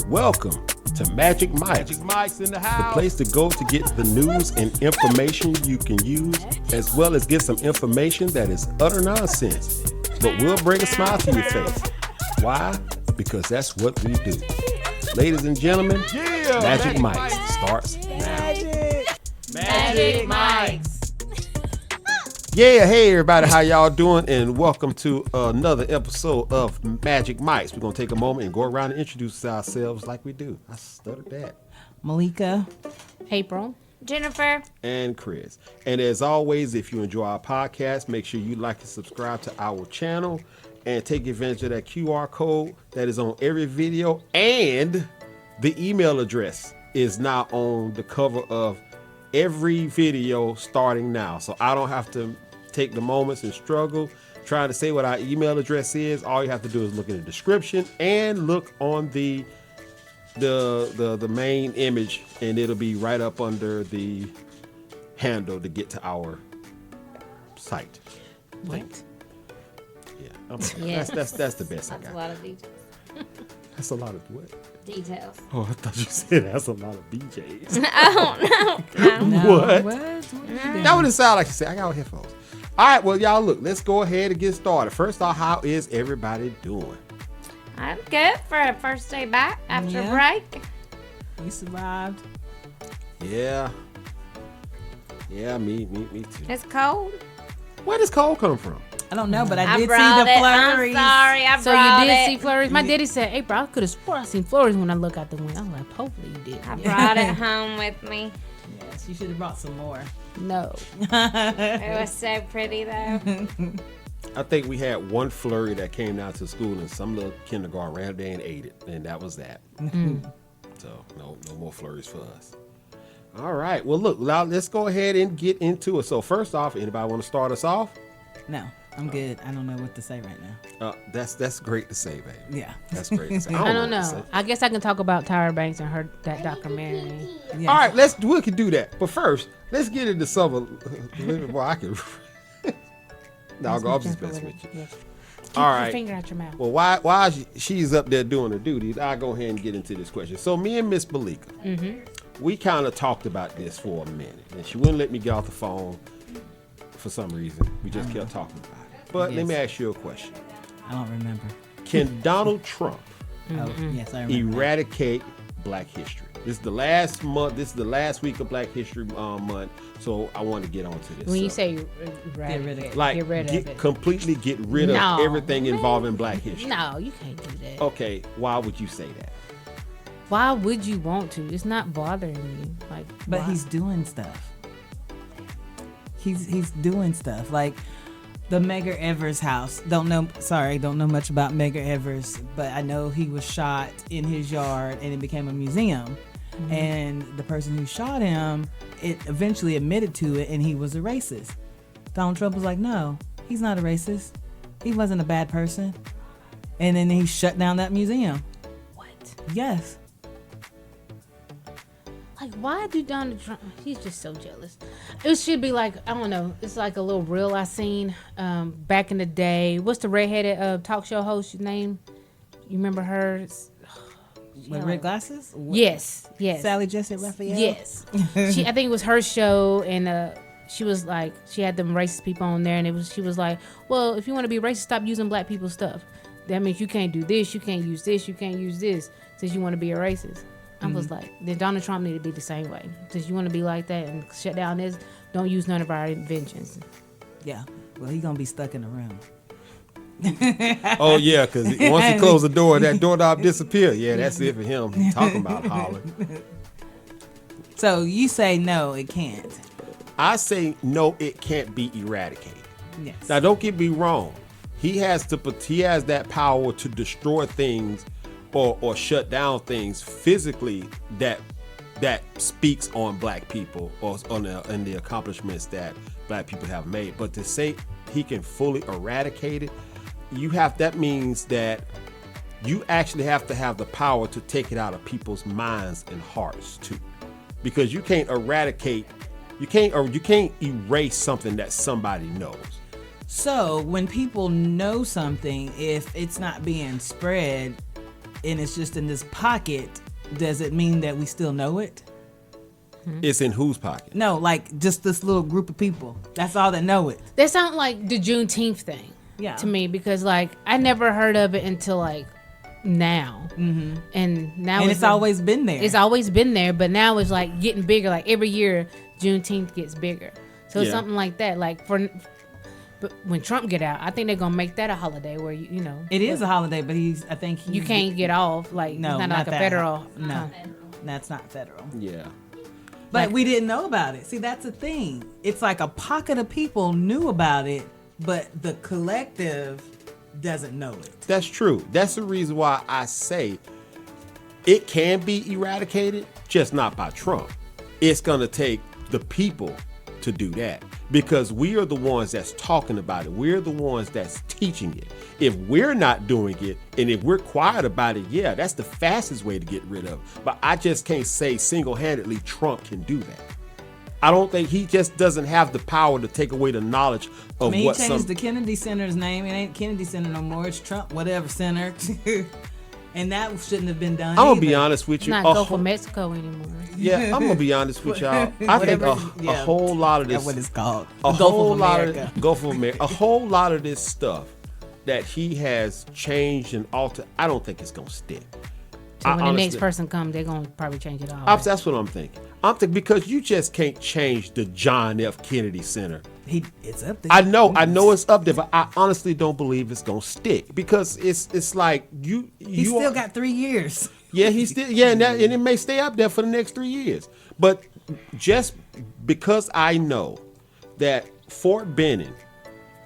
Welcome to Magic Mike. Magic Mike's in the The house. place to go to get the news and information you can use, as well as get some information that is utter nonsense, but will bring a smile to your face. Why? Because that's what we do. Ladies and gentlemen, Magic Mike starts now. Magic Mike's. Yeah, hey everybody, how y'all doing? And welcome to another episode of Magic Mike's. We're gonna take a moment and go around and introduce ourselves like we do. I stuttered that. Malika, April, Jennifer, And Chris. And as always, if you enjoy our podcast, make sure you like and subscribe to our channel and take advantage of that QR code that is on every video. And the email address is now on the cover of every video starting now. So I don't have to take the moments and struggle trying to say what our email address is. All you have to do is look in the description and look on the main image, and it'll be right up under the handle to get to our site. what? Yeah, Yes. that's the best I that's got. a lot of details. That's a lot of what? Details. Oh, I thought you said that's a lot of BJs. Oh, no. no, What? What are you doing? That wouldn't sound like you said. I got headphones. All right, well, y'all, look, let's go ahead and get started. First off, how is everybody doing? I'm good for a first day back after Yeah. break. You survived. Yeah, me too. It's cold. Where does cold come from? I don't know, but I did see brought the it. flurries. I'm sorry, I So brought you did it. see flurries? My daddy said, April, I could have swore I seen flurries when I look out the window. I'm like, hopefully you did. I brought it home with me. Yes, you should have brought some more. No. It was so pretty though. I think we had one flurry that came down to school, and some little kindergarten ran there and ate it, and that was that. So no more flurries for us. All right. Well, look, now let's go ahead and get into it. So first off, anybody want to start us off? No, I'm good. I don't know what to say right now. That's great to say, baby. Yeah. That's great to say. I don't what to say. know. I guess I can talk about Tyra Banks and her that documentary. Yeah. All right, we can do that. But first, let's get into some of well, I can. No, I'll go off this best with you. Yes. Keep All your right. finger out your mouth. Well, while she's up there doing her duties, I'll go ahead and get into this question. So me and Miss Malika, we kind of talked about this for a minute, and she wouldn't let me get off the phone for some reason. We just kept talking about it. But let me ask you a question. I don't remember. Can Donald Trump Oh, yes, I remember. eradicate Black history? This is the last month. This is the last week of Black History Month. So I want to get onto this. When you So, say Get rid of it. like, get rid of it. completely get rid of No. everything involving Black history. No, you can't do that. Okay, why would you say that? Why would you want to? It's not bothering you. Like, But why? he's doing stuff. He's doing stuff like the Medgar Evers house. Don't know much about Medgar Evers, but I know he was shot in his yard and it became a museum. And the person who shot him, it eventually admitted to it, and he was a racist. Donald Trump was like, no, he's not a racist. He wasn't a bad person. And then he shut down that museum. What? Yes. Like, why do Donald Trump? He's just so jealous. It should be like, I don't know. It's like a little reel I seen back in the day. What's the redheaded talk show host's name? You remember her? With red glasses? Yes. Sally Jesse Raphael? Yes. I think it was her show, and she was like, she had them racist people on there, and she was like, well, if you want to be racist, stop using black people's stuff. That means you can't do this, you can't use this, you can't use this, since you want to be a racist. I was like, then Donald Trump need to be the same way. Since you want to be like that and shut down this, don't use none of our inventions. Yeah. Well, he's going to be stuck in the room. Oh yeah, because once he closed the door, that doorknob disappeared. Yeah, that's it for him. Talking about hollering. So you say no, it can't. I say no, it can't be eradicated. Yes. Now, don't get me wrong. He has that power to destroy things or shut down things physically that speaks on Black people or on the accomplishments that Black people have made. But to say he can fully eradicate it, that means that you actually have to have the power to take it out of people's minds and hearts too, because you can't erase something that somebody knows. So when people know something, if it's not being spread, and it's just in this pocket, does it mean that we still know it? It's in whose pocket? No, like just this little group of people. That's all that know it. That sounds like the Juneteenth thing. Yeah. To me, because like I never heard of it until like now, and now And it's always been there. It's always been there, but now it's like getting bigger. Like every year, Juneteenth gets bigger. So it's Yeah. something like that. Like but when Trump get out, I think they're gonna make that a holiday where you know It is a holiday, but I think you can't get off. Like No, it's not not like a that. federal. No, that's not federal. Yeah. But we didn't know about it. See, that's the thing. It's like a pocket of people knew about it, but the collective doesn't know it. That's true. That's the reason why I say it can be eradicated, just not by Trump. It's going to take the people to do that because we are the ones that's talking about it. We're the ones that's teaching it. If we're not doing it and if we're quiet about it, yeah, that's the fastest way to get rid of it. But I just can't say single-handedly Trump can do that. I don't think he just doesn't have the power to take away the knowledge of He what changed the Kennedy Center's name. It ain't Kennedy Center no more. It's Trump whatever Center. And that shouldn't have been done. I'm gonna be either. honest with It's you. not Gulf of Mexico anymore. Yeah, I'm gonna be honest with y'all. I think a whole lot of this. That's what it's called. A The Gulf whole of lot America. of Gulf of America. A whole lot of this stuff that he has changed and altered. I don't think it's gonna stick. So when the honestly- next person comes, they're gonna probably change it all. That's what I'm thinking. I'm thinking because you just can't change the John F. Kennedy Center. It's up there. I know it's up there, but I honestly don't believe it's gonna stick because it's like you. He still got 3 years. Yeah, and it may stay up there for the next 3 years. But just because I know that Fort Benning,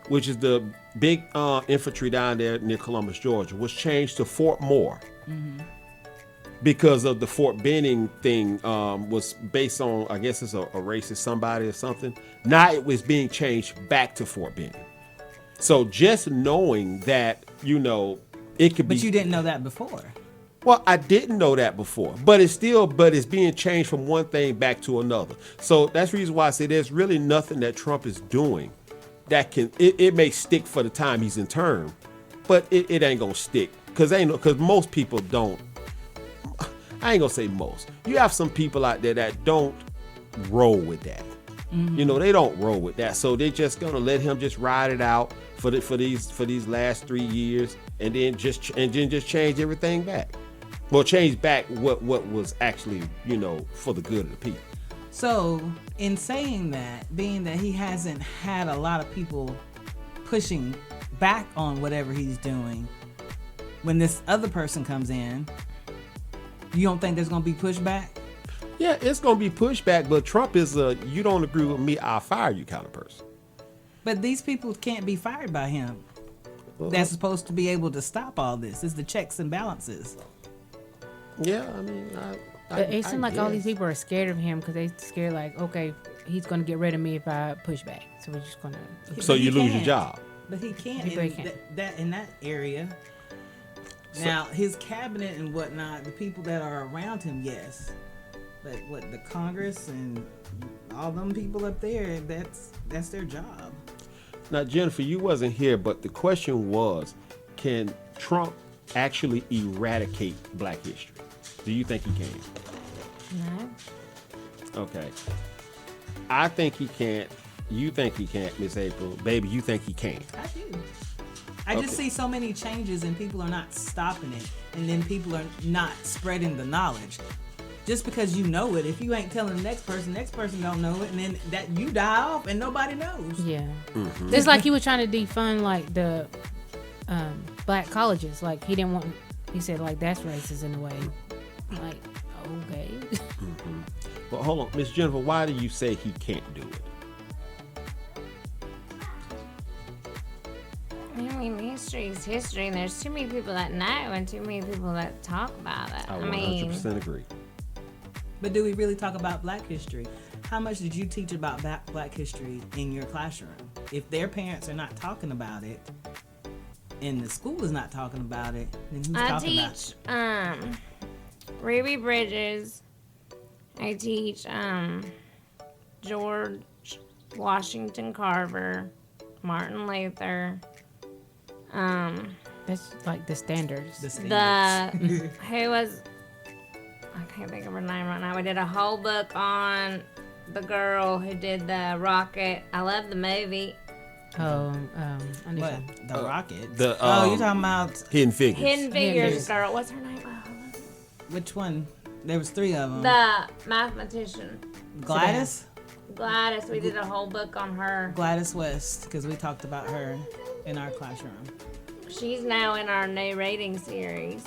which is the big infantry down there near Columbus, Georgia, was changed to Fort Moore because of the Fort Benning thing was based on, I guess it's a racist somebody or something. Now it was being changed back to Fort Benning. So just knowing that, it could be. But you didn't know that before. Well, I didn't know that before, but it's being changed from one thing back to another. So that's the reason why I say there's really nothing that Trump is doing that it may stick for the time he's in term, but it ain't gonna stick because most people don't. I ain't gonna say most. You have some people out there that don't roll with that. They don't roll with that, so they're just gonna let him just ride it out for these last 3 years, and then just change everything back. Well, change back what was actually for the good of the people. So, in saying that, being that he hasn't had a lot of people pushing back on whatever he's doing, when this other person comes in, you don't think there's going to be pushback? Yeah, it's going to be pushback, but Trump is you don't agree with me, I'll fire you kind of person. But these people can't be fired by him. That's supposed to be able to stop all this. It's the checks and balances. Yeah, I mean, But it seems like all these guess. people are scared of him because they scared like, okay, he's gonna get rid of me if I push back. So we're just gonna. So But you he lose your can't. job. But he can't He really in can't. in that area. Now, his cabinet and whatnot, the people that are around him, yes. But the Congress and all them people up there, that's their job. Now, Jennifer, you wasn't here, but the question was, can Trump actually eradicate Black history? Do you think he can? No. Okay. I think he can't. You think he can't, Miss April. Baby, you think he can. I do. I just see so many changes and people are not stopping it. And then people are not spreading the knowledge. Just because you know it, if you ain't telling the next person don't know it, and then that you die off and nobody knows. Yeah. It's like he was trying to defund like the black colleges. Like he didn't want. He said like that's racist in a way. Like okay. But hold on, Miss Jennifer, why do you say he can't do it? I mean, history is history, and there's too many people that know and too many people that talk about it. I I mean, 100% agree. But do we really talk about Black history? How much did you teach about Black history in your classroom? If their parents are not talking about it, and the school is not talking about it, then who's I talking about it? teach Ruby Bridges. I teach George Washington Carver, Martin Luther, That's like the standards. The standards. Who was, I can't think of her name right now. We did a whole book on the girl who did the rocket. I love the movie. Oh, I knew What? something. The Rocket? the, you're talking about Hidden Figures. Hidden Figures Figures. girl. What's her name? which one? There was 3 of them. The mathematician. Gladys? Gladys. We did a whole book on her. Gladys West, because we talked about her in our classroom. She's now in our new reading series.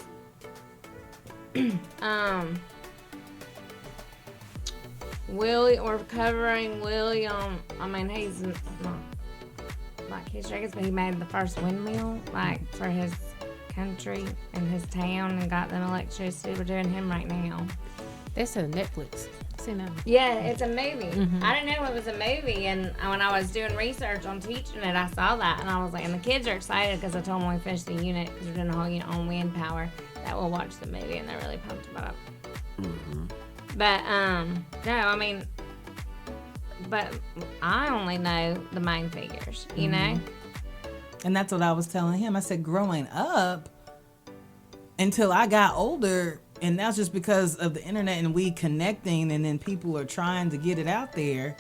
We're covering William. I mean, he's not Black history, I guess, but he made the first windmill, like, for his country and his town and got them electricity. We're doing him right now. That's a Netflix. See now. Yeah, it's a movie. I didn't know it was a movie, and when I was doing research on teaching it, I saw that, and I was like, and the kids are excited because I told them when we finished the unit, because we're doing a whole unit on wind power, that we'll watch the movie, and they're really pumped about it. But, no, I mean, but I only know the main figures, you know? And that's what I was telling him. I said, growing up, until I got older, and that's just because of the internet and we connecting, and then people are trying to get it out there.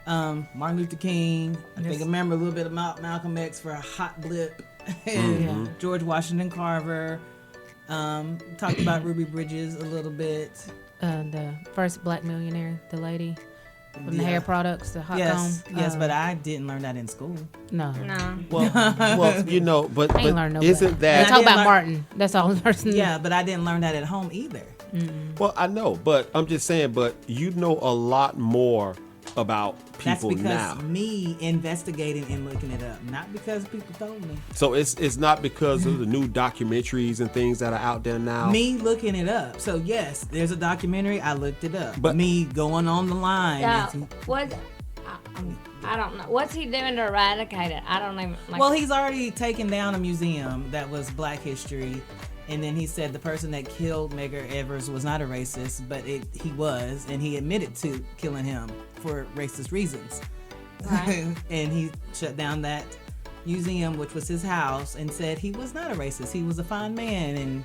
Martin Luther King, I think I remember a little bit about Malcolm X for a hot blip, and George Washington Carver. Talked about Ruby Bridges a little bit. The first black millionaire, the lady from the hair products, the hot Yes, comb. yes, but I didn't learn that in school. No. No. Well, you know, but I ain't learned no isn't better. that Talk didn't about learn- Martin. That's all the person. Yeah, but I didn't learn that at home either. well? I know, but I'm just saying. But you know a lot more about That's people because now. me investigating and looking it up, not because people told me. So it's not because of the new documentaries and things that are out there now. Me looking it up. So yes, there's a documentary. I looked it up. But- me going on the line. Yeah. and- I don't know. What's he doing to eradicate it? I don't even. Like, well, he's already taken down a museum that was Black history, and then he said the person that killed Medgar Evers was not a racist, but he was, and he admitted to killing him for racist reasons. Right. And he shut down that museum, which was his house, and said he was not a racist. He was a fine man,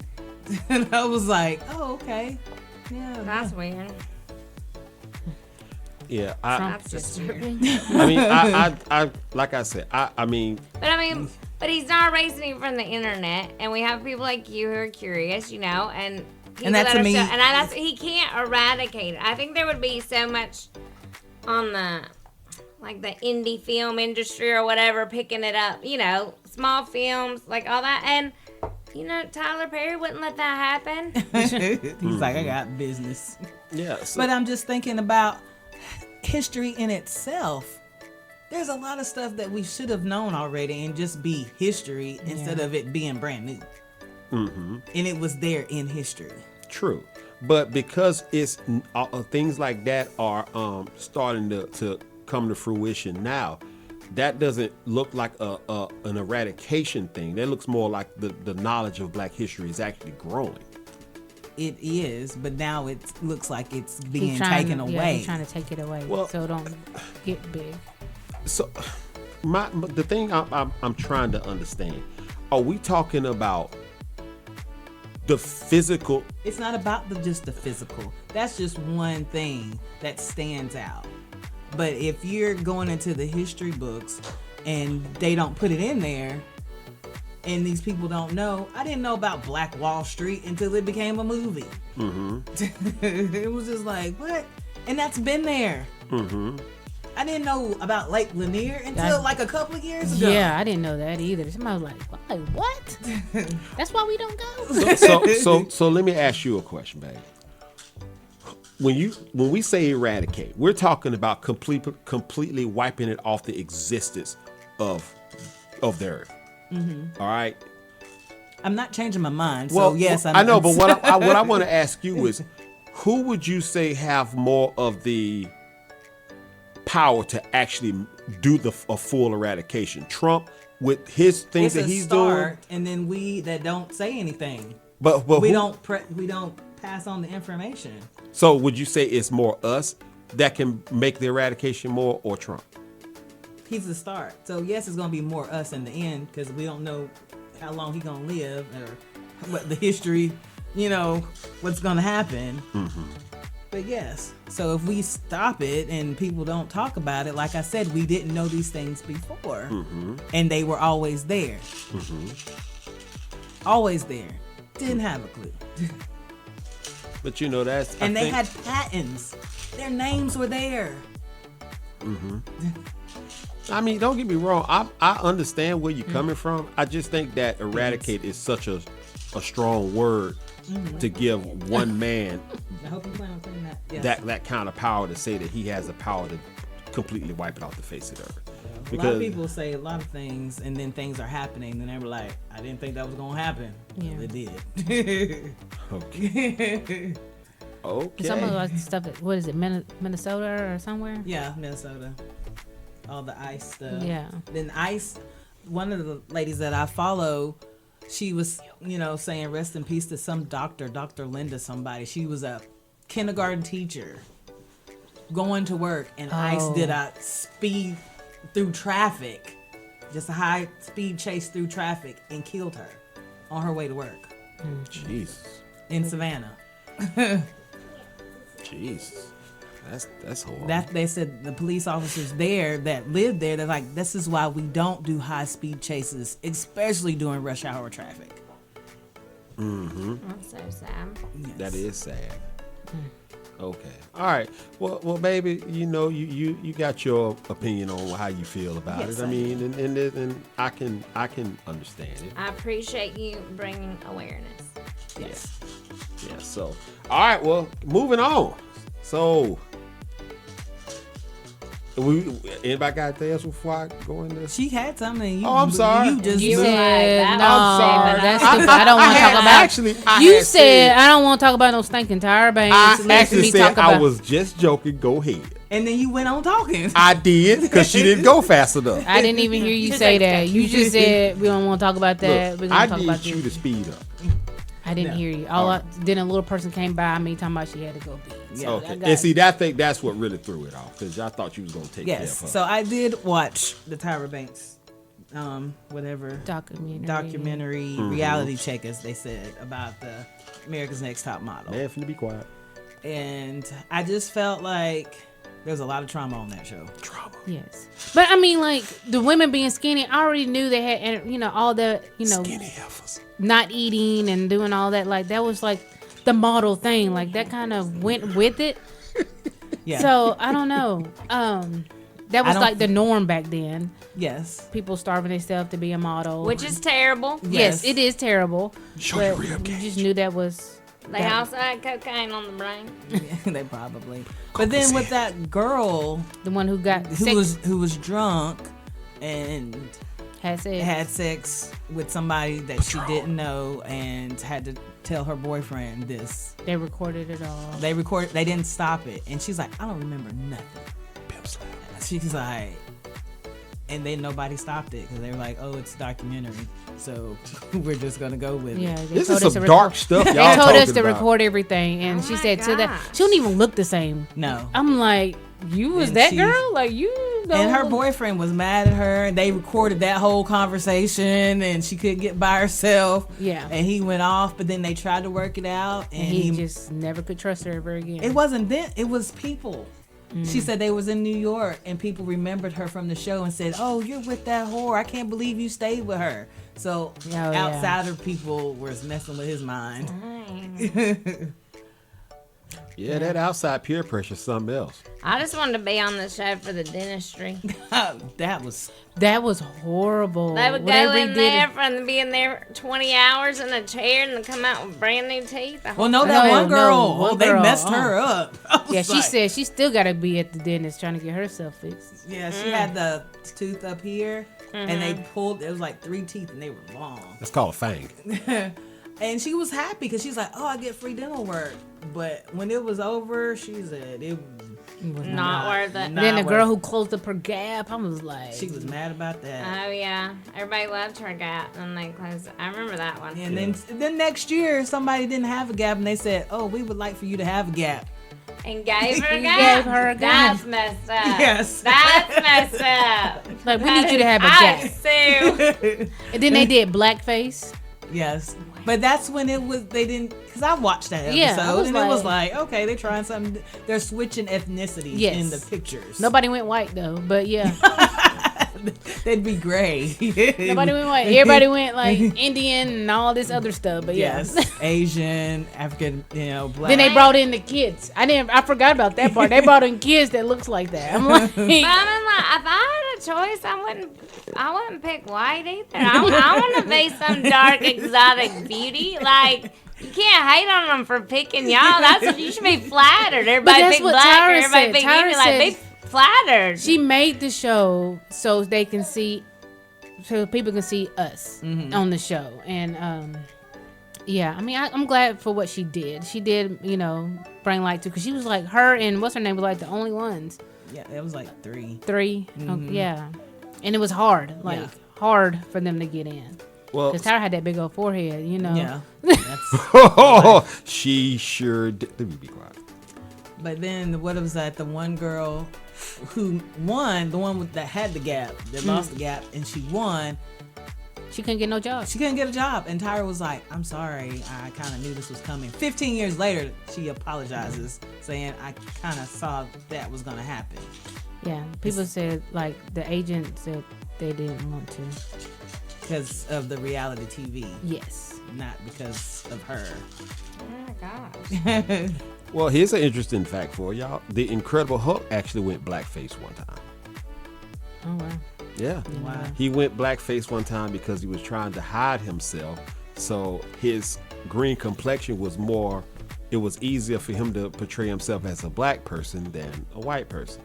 and I was like, oh, okay, yeah. that's weird. Yeah, That's disturbing. I mean, I like I said, I mean, But he's not erasing it from the internet, and we have people like you who are curious, you know, and people that to are me- so, and that's he can't eradicate it. I think there would be so much on the like the indie film industry or whatever picking it up, you know, small films like all that, and you know Tyler Perry wouldn't let that happen. He's like, I got business. yeah. So, But I'm just thinking about history in itself. There's a lot of stuff that we should have known already and just be history instead of it being brand new. And it was there in history. true, but because it's things like that are starting to come to fruition now, that doesn't look like an eradication thing. That looks more like the knowledge of Black history is actually growing. It is, but now it looks like it's being He's trying, taken yeah, away. he's trying to take it away, Well- so it don't get big. So, the thing I'm trying to understand, are we talking about the physical? It's not about just the physical. That's just one thing that stands out. But if you're going into the history books and they don't put it in there, and these people don't know, I didn't know about Black Wall Street until it became a movie. It was just like, what? And that's been there. I didn't know about Lake Lanier until like a couple of years ago. Yeah, I didn't know that either. Somebody was like, what? That's why we don't go. So let me ask you a question, baby. When we say eradicate, we're talking about completely wiping it off the existence of the earth. All right. I'm not changing my mind. Well, So yes, I know, but what I want to ask you is, who would you say have more of the power to actually do a full eradication? Trump with his things it's that a he's start, and then we that don't say anything. doing, but we who- don't pass on the information. So would you say it's more us that can make the eradication more, or Trump? He's the start. So yes, it's gonna be more us in the end because we don't know how long he gonna live or what the history, what's gonna happen. But yes, so if we stop it and people don't talk about it, like I said, we didn't know these things before, and they were always there. Always there. Didn't have a clue. But that's... And they had patents. Their names were there. I mean, don't get me wrong. I understand where you're coming from. I just think that eradicate is such a strong word to give one man I hope you plan on saying that. Yes. that kind of power to say that he has the power to completely wipe it off the face of the earth. A lot of people say a lot of things, and then things are happening, and they were like, I didn't think that was going to happen. Yeah. Well, it did. Okay. Some of the stuff, what is it, Minnesota or somewhere? Yeah, Minnesota. All the ICE stuff. Yeah. Then ICE, one of the ladies that I follow, she was, saying rest in peace to some doctor, Dr. Linda somebody. She was a kindergarten teacher going to work, and ICE did a speed through traffic, just a high speed chase through traffic, and killed her on her way to work. Jesus. In Savannah. Jesus. That's horrible. That they said the police officers there that lived there, they're like, this is why we don't do high speed chases, especially during rush hour traffic. That's so sad. Yes. That is sad. Okay. All right. Well, baby, you got your opinion on how you feel about Yes, it. I I mean, and I can understand it. I appreciate you bringing awareness. Yes. Yeah. So, all right. Well, moving on. So, anybody got anything else before I go in this? She had something. I'm sorry. You just You moved. said, no, I'm sorry. that's stupid. I don't want to talk about. Actually, You said I don't want to talk about no stinking tire banks. I Let actually me said talk about. I was just joking. Go ahead. And then you went on talking. I did because she didn't go fast enough. I didn't even hear you Just say like that. You just said we don't want to talk about that. Look, We're I gonna talk need about you this. to speed up. I didn't hear you. Then a little person came by me talking about she had to go pee. So Okay. I got And see, that's what really threw it off because I thought you was gonna take care Yes. of her. So I did watch the Tyra Banks, whatever documentary reality check, as they said, about the America's Next Top Model. Man, finna be quiet. And I just felt like there was a lot of trauma on that show. Trauma. Yes, but I mean, like the women being skinny, I already knew they had, all the, Skinny heifers. not eating and doing all that. Like that was like the model thing. Like that kind of went with it. Yeah. So I don't know. That was like the norm back then. Yes. People starving themselves to be a model, Which is terrible. yes, it is terrible. Show your But rib you cage. just knew that was. They also had cocaine on the brain. They probably. But then with that girl The one who got who sick was drunk and had said had sex with somebody that she didn't know and had to tell her boyfriend this. they recorded it all. They didn't stop it. And she's like, I don't remember nothing. Pimp slap. She's like, and then nobody stopped it because they were like, oh, it's a documentary. So we're just going to go with Yeah, it. they This told is us some to dark record- stuff y'all They told talking us to about. record everything, and Oh she my said to that gosh. she don't even look the same. No. I'm like, you was And that she- girl? Like you? Don't And her look- boyfriend was mad at her, and they recorded that whole conversation, and she couldn't get by herself. Yeah. And he went off, but then they tried to work it out, and And he just never could trust her ever again. it wasn't them, it was people. She said they was in New York, and people remembered her from the show and said, oh, you're with that whore. I can't believe you stayed with her. So Oh, yeah. outsider people was messing with his mind. Yeah, that outside peer pressure is something else. I just wanted to be on the show for the dentistry. That was That was horrible. They would go Whatever he in did- there from being there 20 hours in a chair and then come out with brand new teeth. well, no, that No, one girl. no, one oh, they girl, messed her up. I was Yeah, she like- said she still got to be at the dentist trying to get herself fixed. Yeah, she had the tooth up here, and they pulled. It was like 3 teeth, and they were long. That's called a fang. And she was happy because she's like, "Oh, I get free dental work." But when it was over, she said it was Not worth it. not Then the girl worth who closed up her gap, I was like, it. She was mad about that. Oh, yeah. Everybody loved her gap and they closed it. I remember that one. And then next year, somebody didn't have a gap, and they said, "Oh, we would like for you to have a gap." And gave her a gun. Gave her a gun. That's messed up. Yes. That's messed up. Like, we need you to have a I gap. sue. And then they did blackface. Yes. But that's when it was, they didn't, because I watched that episode, Yeah, I was and it was like- like, okay, they're trying something, they're switching ethnicities Yes. in the pictures. Nobody went white though, but yeah. They'd be gray. Nobody went white. Everybody went like Indian and all this other stuff. But Yes. yeah. Asian, African, black. Then they brought in the kids. I forgot about that part. They brought in kids that looks like that. I'm like, But I'm like, if I had a choice, I wouldn't pick white either. I want to be some dark exotic beauty. Like, you can't hate on them for picking y'all. That's what you should be flattered. Everybody that's pick what black, Tyra everybody said. pick Tyra beauty. Like, said- be flattered. she made the show so they can see, so people can see us on the show. And yeah, I mean, I'm glad for what she did. She did, bring light to, because she was like, her and what's her name was like the only ones. Yeah, it was like 3. 3. Yeah. And it was hard, hard for them to get in. Well, Because Tyra had that big old forehead, Yeah. That's, she sure did. Let me be quiet. but then what was that? The one girl who won, the one that had the gap, that lost the gap, and she won. She couldn't get no job. She couldn't get a job, and Tyra was like, "I'm sorry, I kind of knew this was coming." 15 years later, she apologizes, saying, "I kind of saw that was gonna happen." Yeah. People said, like, the agent said they didn't want to. Because of the reality TV, Yes. not because of her. Oh my gosh. Well, here's an interesting fact for y'all. The Incredible Hulk actually went blackface one time. Oh, wow. Yeah. Wow. He went blackface one time because he was trying to hide himself. So his green complexion was more, it was easier for him to portray himself as a black person than a white person.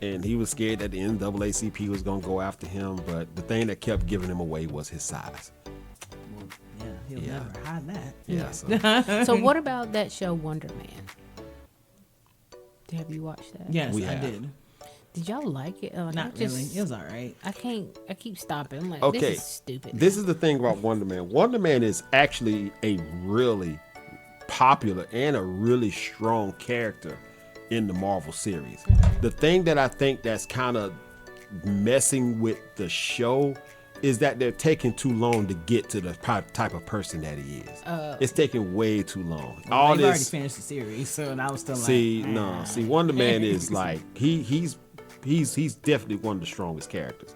And he was scared that the NAACP was going to go after him. But the thing that kept giving him away was his size. Well, yeah, he'll Yeah. never hide that. Yeah. So, So what about that show Wonder Man? Have you watched that? Yes, We I have. did. Did y'all like it? Like, Not really. It was all right. I keep stopping. I'm like, okay. this is stupid. This is the thing about Wonder Man. Wonder Man is actually a really popular and a really strong character in the Marvel series. The thing that I think that's kind of messing with the show is that they're taking too long to get to the type of person that he is. It's taking way too long. All They've already this, finished the series, so and I was still see, like, no, see, Wonder Man is like he's definitely one of the strongest characters.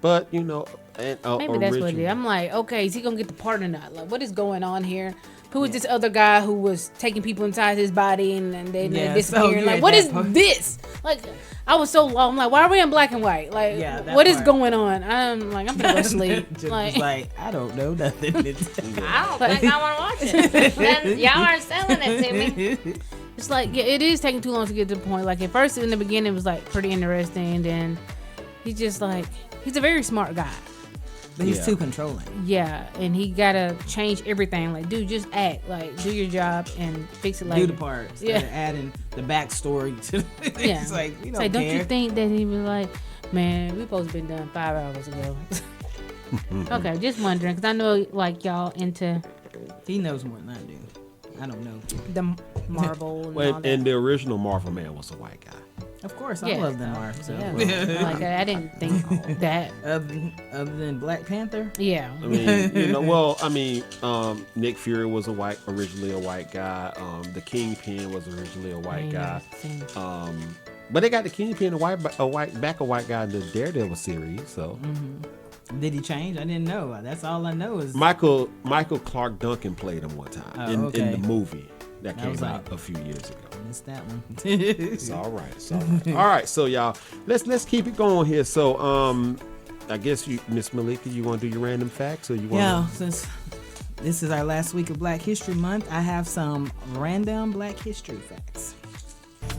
But and Maybe that's what it is. I'm like, okay, is he gonna get the part or not? Like, what is going on here? Who is this other guy who was taking people inside his body and then they Yeah, disappeared? so you're Like, at what that is part. this? Like, I was so low. I'm like, why are we in black and white? Like, Yeah, that what is part. going on? I'm like, I'm gonna go to sleep. Just like, like, I don't know nothing. I don't think I want to watch it. Then y'all aren't selling it to me. it's like, yeah, it is taking too long to get to the point. Like, at first in the beginning it was like pretty interesting, and then he's just like, he's a very smart guy. But he's Yeah. too controlling. Yeah, and he gotta change everything. Like, dude, just act. Like, do your job and fix it later. Do the part. Instead Yeah. of adding the backstory to Yeah. It's like, you It's don't like, care. don't you think that he was like, man, we supposed to been done 5 hours ago. Okay, just wondering, because I know, like, y'all into He knows more than I do. I don't know. the Marvel and all Well, that. and the original Marvel Man was a white guy. Of course, I Yeah. love them art. So. Yeah. Like, I didn't think that. Other than Black Panther. Yeah. I mean, Nick Fury was originally a white guy. The Kingpin was originally a white guy. But they got the Kingpin a white guy in the Daredevil series. So Did he change? I didn't know. That's all I know is Michael Clark Duncan played him one time Oh, in okay. the movie that That came was out like- a few years ago. I missed that one. It's all right. It's all right. All right. So y'all, let's keep it going here. So I guess you, Miss Malika, you want to do your random facts, or you want? Yeah, since this is our last week of Black History Month, I have some random Black History facts.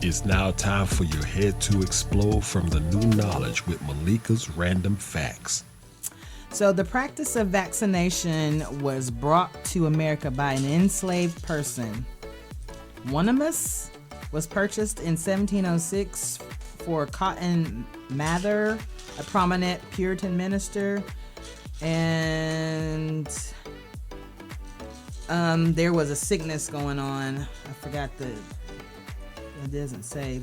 It's now time for your head to explode from the new knowledge with Malika's Random Facts. So the practice of vaccination was brought to America by an enslaved person. Wanamus was purchased in 1706 for Cotton Mather, a prominent Puritan minister, and there was a sickness going on. I forgot It doesn't say.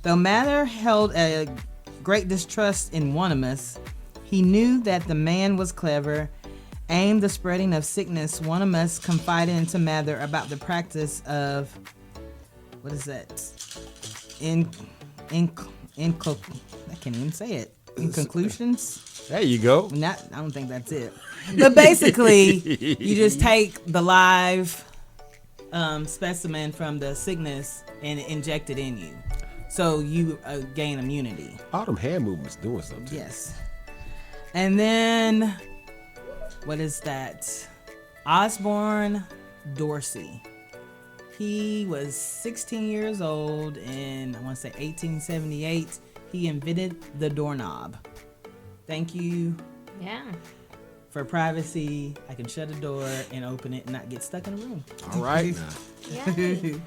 Though Mather held a great distrust in Wanamus, he knew that the man was clever. Aimed the spreading of sickness, Wanamus confided into Mather about the practice of, what is that? I can't even say it. In conclusions? There you go. I don't think that's it. But basically, you just take the live specimen from the sickness and inject it in you. So you gain immunity. All them hand movements doing something. Yes. And then, what is that? Osborne Dorsey. He was 16 years old in, I want to say 1878. He invented the doorknob. Thank you. Yeah. For privacy, I can shut a door and open it and not get stuck in a room. All right. Yay.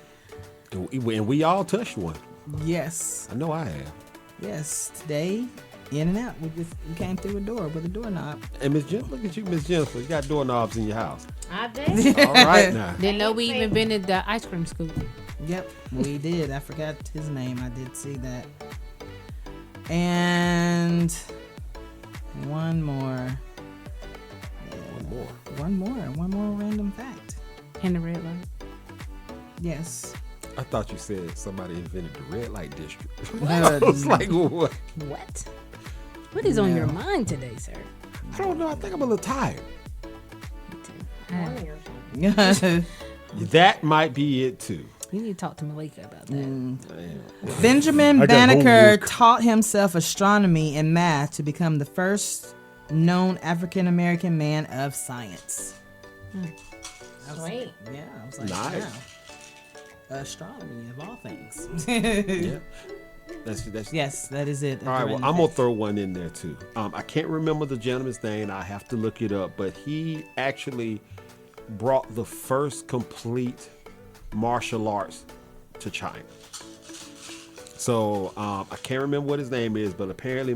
And we all touched one. Yes. I know I have. Yes. Today, in and out. We came through a door with a doorknob. And Miss Jennifer, look at you, Miss Jennifer. You got doorknobs in your house. I did. All right now. Didn't know we even invented the ice cream scoop. Yep, we did. I forgot his name. I did see that. And one more. One more random fact. In the red light. Yes. I thought you said somebody invented the red light district. I I was like, what? What? What is on your mind today, sir? I don't know. I think I'm a little tired. That might be it too. You need to talk to Malika about that. Benjamin I got Banneker homework. taught himself astronomy and math to become the first known African American man of science. Sweet. Yeah, I was like, Nice. wow. Astronomy of all things. Yeah. That's Yes, that is it. all right. Well, I'm gonna throw one in there too. I can't remember the gentleman's name. I have to look it up. But he actually brought the first complete martial arts to China. So I can't remember what his name is, but apparently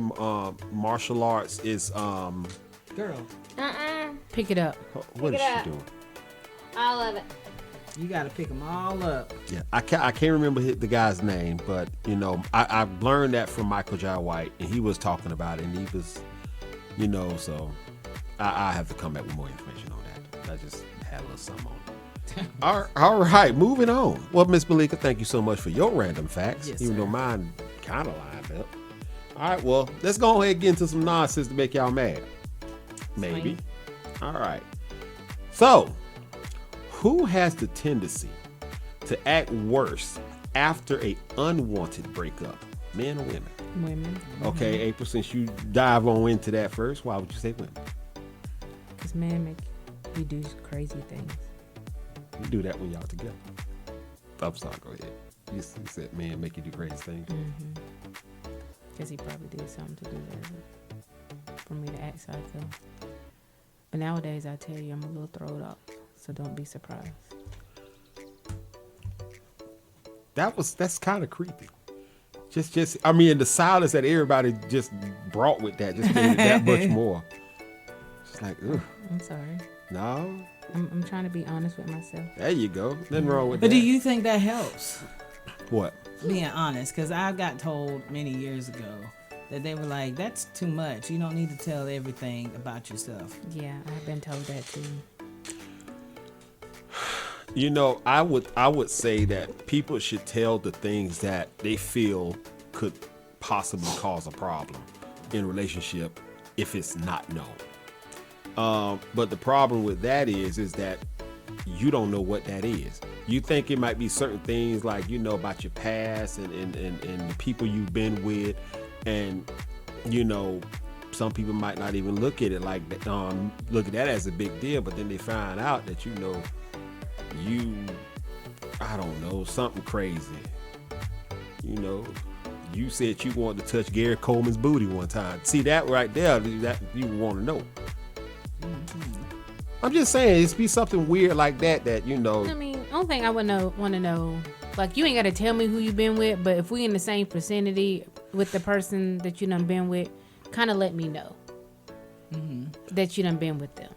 martial arts is Girl, Pick it up. what Pick is it she up. doing? All of it. you got to pick them all up. Yeah, I can't remember the guy's name, but you know, I learned that from Michael J. White, and he was talking about it, and he was, you know, so I have to come back with more information on that. I just had a little something on it. all right, moving on. Well, Miss Malika, thank you so much for your random facts, Yes, even sir. though mine kind of lined up. All right, well, let's go ahead and get into some nonsense to make y'all mad. Maybe. All right. So, who has the tendency to act worse after a unwanted breakup? Men or women? Women. Okay, April, since you dive on into that first, why would you say women? Because men make you do crazy things. You do that when y'all together. I'm sorry, go ahead. You said men make you do crazy things. Because he probably did something to do that for me to act psycho. But nowadays, I tell you, I'm a little thrown off. So don't be surprised. That's kind of creepy. Just I mean, the silence that everybody just brought with that just made it that much more. It's like, ugh, I'm sorry. no. I'm trying to be honest with myself. There you go. Nothing wrong with But that. do you think that helps? What? Being honest, because I got told many years ago that they were like, that's too much. You don't need to tell everything about yourself. Yeah, I've been told that too. You know, I would say that people should tell the things that they feel could possibly cause a problem in a relationship if it's not known. But the problem with that is that you don't know what that is. You think it might be certain things like, you know, about your past and the people you've been with, and you know, some people might not even look at it like that, look at that as a big deal, but then they find out that, you know, I don't know, something crazy. You know, you said you wanted to touch Gary Coleman's booty one time. See that right there, that you want to know. I'm just saying, it's be something weird like that, you know. I mean, only thing I would want to know, like, you ain't got to tell me who you been with, but if we in the same vicinity with the person that you done been with, kind of let me know that you done been with them.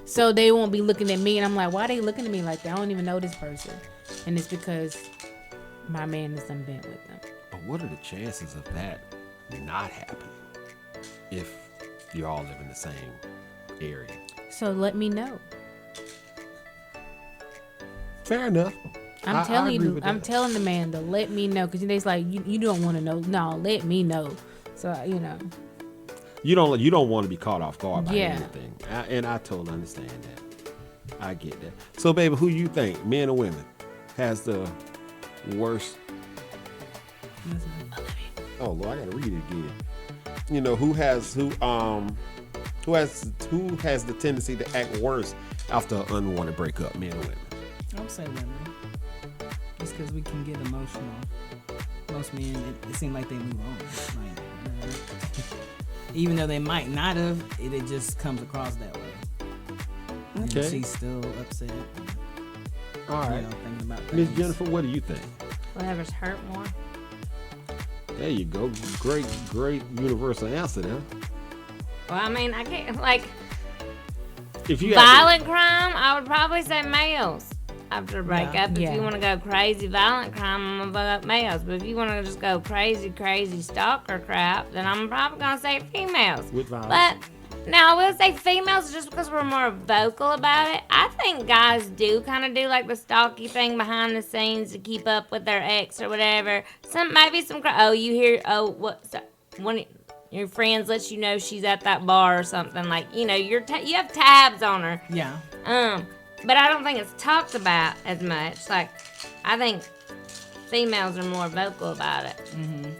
So they won't be looking at me and I'm like, why they looking at me like that? I don't even know this person. And it's because my man has done been with them. But what are the chances of that not happening if you all live in the same area? So let me know. Fair enough. I'm telling the man to let me know, because he's like, you don't want to know. No, let me know. So you don't want to be caught off guard by Yeah. anything, and I totally understand that. I get that. So, baby, who you think, men or women, has the worst? Oh Lord, I gotta read it again. You know, who has the tendency to act worse after an unwanted breakup, men or women? I would say women. Just because we can get emotional. Most men, it seems like they move on. Like, even though they might not have, it just comes across that way. Okay. And she's still upset. All right. Thinking about Miss things. Jennifer, what do you think? Whatever's hurt more. There you go. Great universal answer there. Well, I mean, I can't, like, If you had to- violent crime, I would probably say males after a breakup. If Yeah. you want to go crazy violent crime, I'm going to vote males. But if you want to just go crazy stalker crap, then I'm probably going to say females. With violence. But now I will say females just because we're more vocal about it. I think guys do kind of do like the stalky thing behind the scenes to keep up with their ex or whatever. You hear, one of your friends lets you know she's at that bar or something. Like, you have tabs on her. Yeah. But I don't think it's talked about as much. Like, I think females are more vocal about it. Mm-hmm.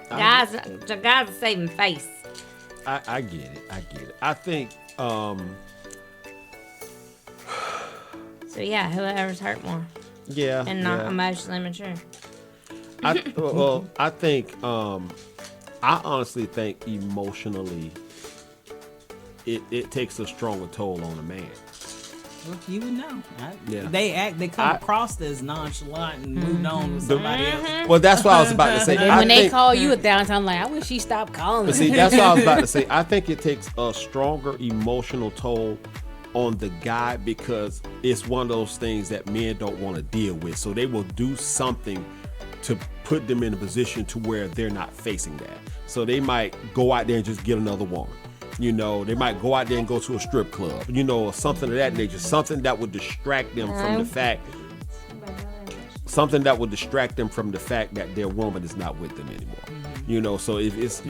Guys are saving face. I get it. I think So yeah, whoever's hurt more yeah. and not yeah. emotionally mature. I think I honestly think emotionally it takes a stronger toll on a man. Well, you would know. Yeah. They come across as nonchalant and moved on with somebody else. Well, that's what I was about to say. And I when they think- call you a thousand, I'm like, I wish she stopped calling. But see, that's what I was about to say. I think it takes a stronger emotional toll on the guy because it's one of those things that men don't want to deal with. So they will do something to put them in a position to where they're not facing that. So they might go out there and just get another woman. They might go out there and go to a strip club, or something of that nature. Something that would distract them from the fact. Something that would distract them from the fact that their woman is not with them anymore. So if it's,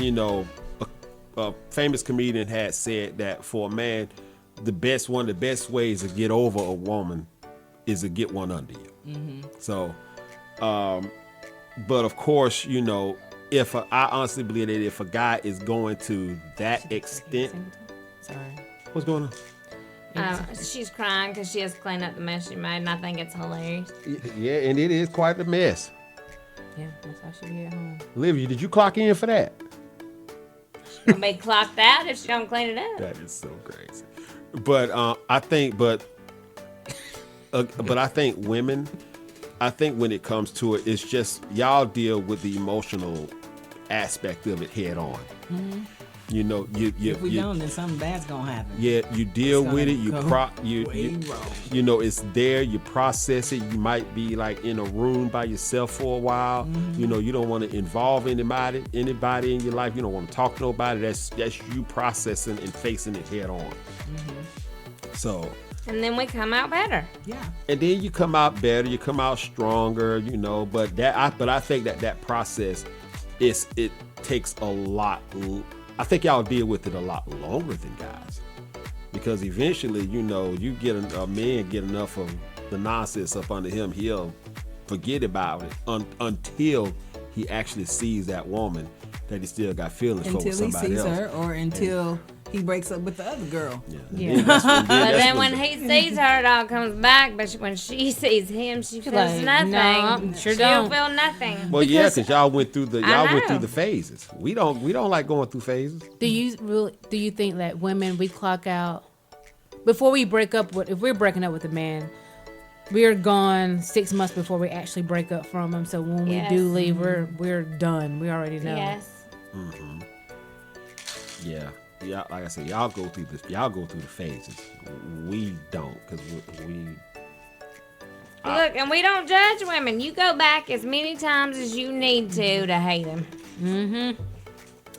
a famous comedian had said that for a man, one of the best ways to get over a woman is to get one under you. So, but of course, I honestly believe that if a guy is going to that extent, Sorry. what's going on? She's crying because she has to clean up the mess she made, and I think it's hilarious. Yeah, and it is quite a mess. Yeah, that's why she be at home. Livia, did you clock in for that? She'll be clocked out if she don't clean it up. That is so crazy. But I think women, I think when it comes to it, it's just y'all deal with the emotional aspect of it head on. If we don't, then something bad's gonna happen. Yeah, you deal It's with it. gonna go way wrong. It's there. You process it. You might be like in a room by yourself for a while. You don't want to involve anybody in your life. You don't want to talk to nobody. That's you processing and facing it head on. So. And then we come out better. Yeah. And then you come out better. You come out stronger. But I think that process it takes a lot. I think y'all deal with it a lot longer than guys, because eventually, you get a man get enough of the nonsense up under him, he'll forget about it until he actually sees that woman that he still got feelings for with Until he somebody sees else. her, or until he breaks up with the other girl. Yeah. But then when he sees her, it all comes back. But when she sees him, she feels like, nothing. no, sure She'll don't. feel nothing. Well, yeah, because y'all went through know. the phases. We don't like going through phases. Do you think that women, we clock out before we break up if we're breaking up with a man, we're gone 6 months before we actually break up from him. So when Yes. we do leave, we're done. We already know. Yes. Yeah. Like I said, y'all go through the phases. We don't, because Look, and we don't judge women. You go back as many times as you need to hate them. Mm-hmm.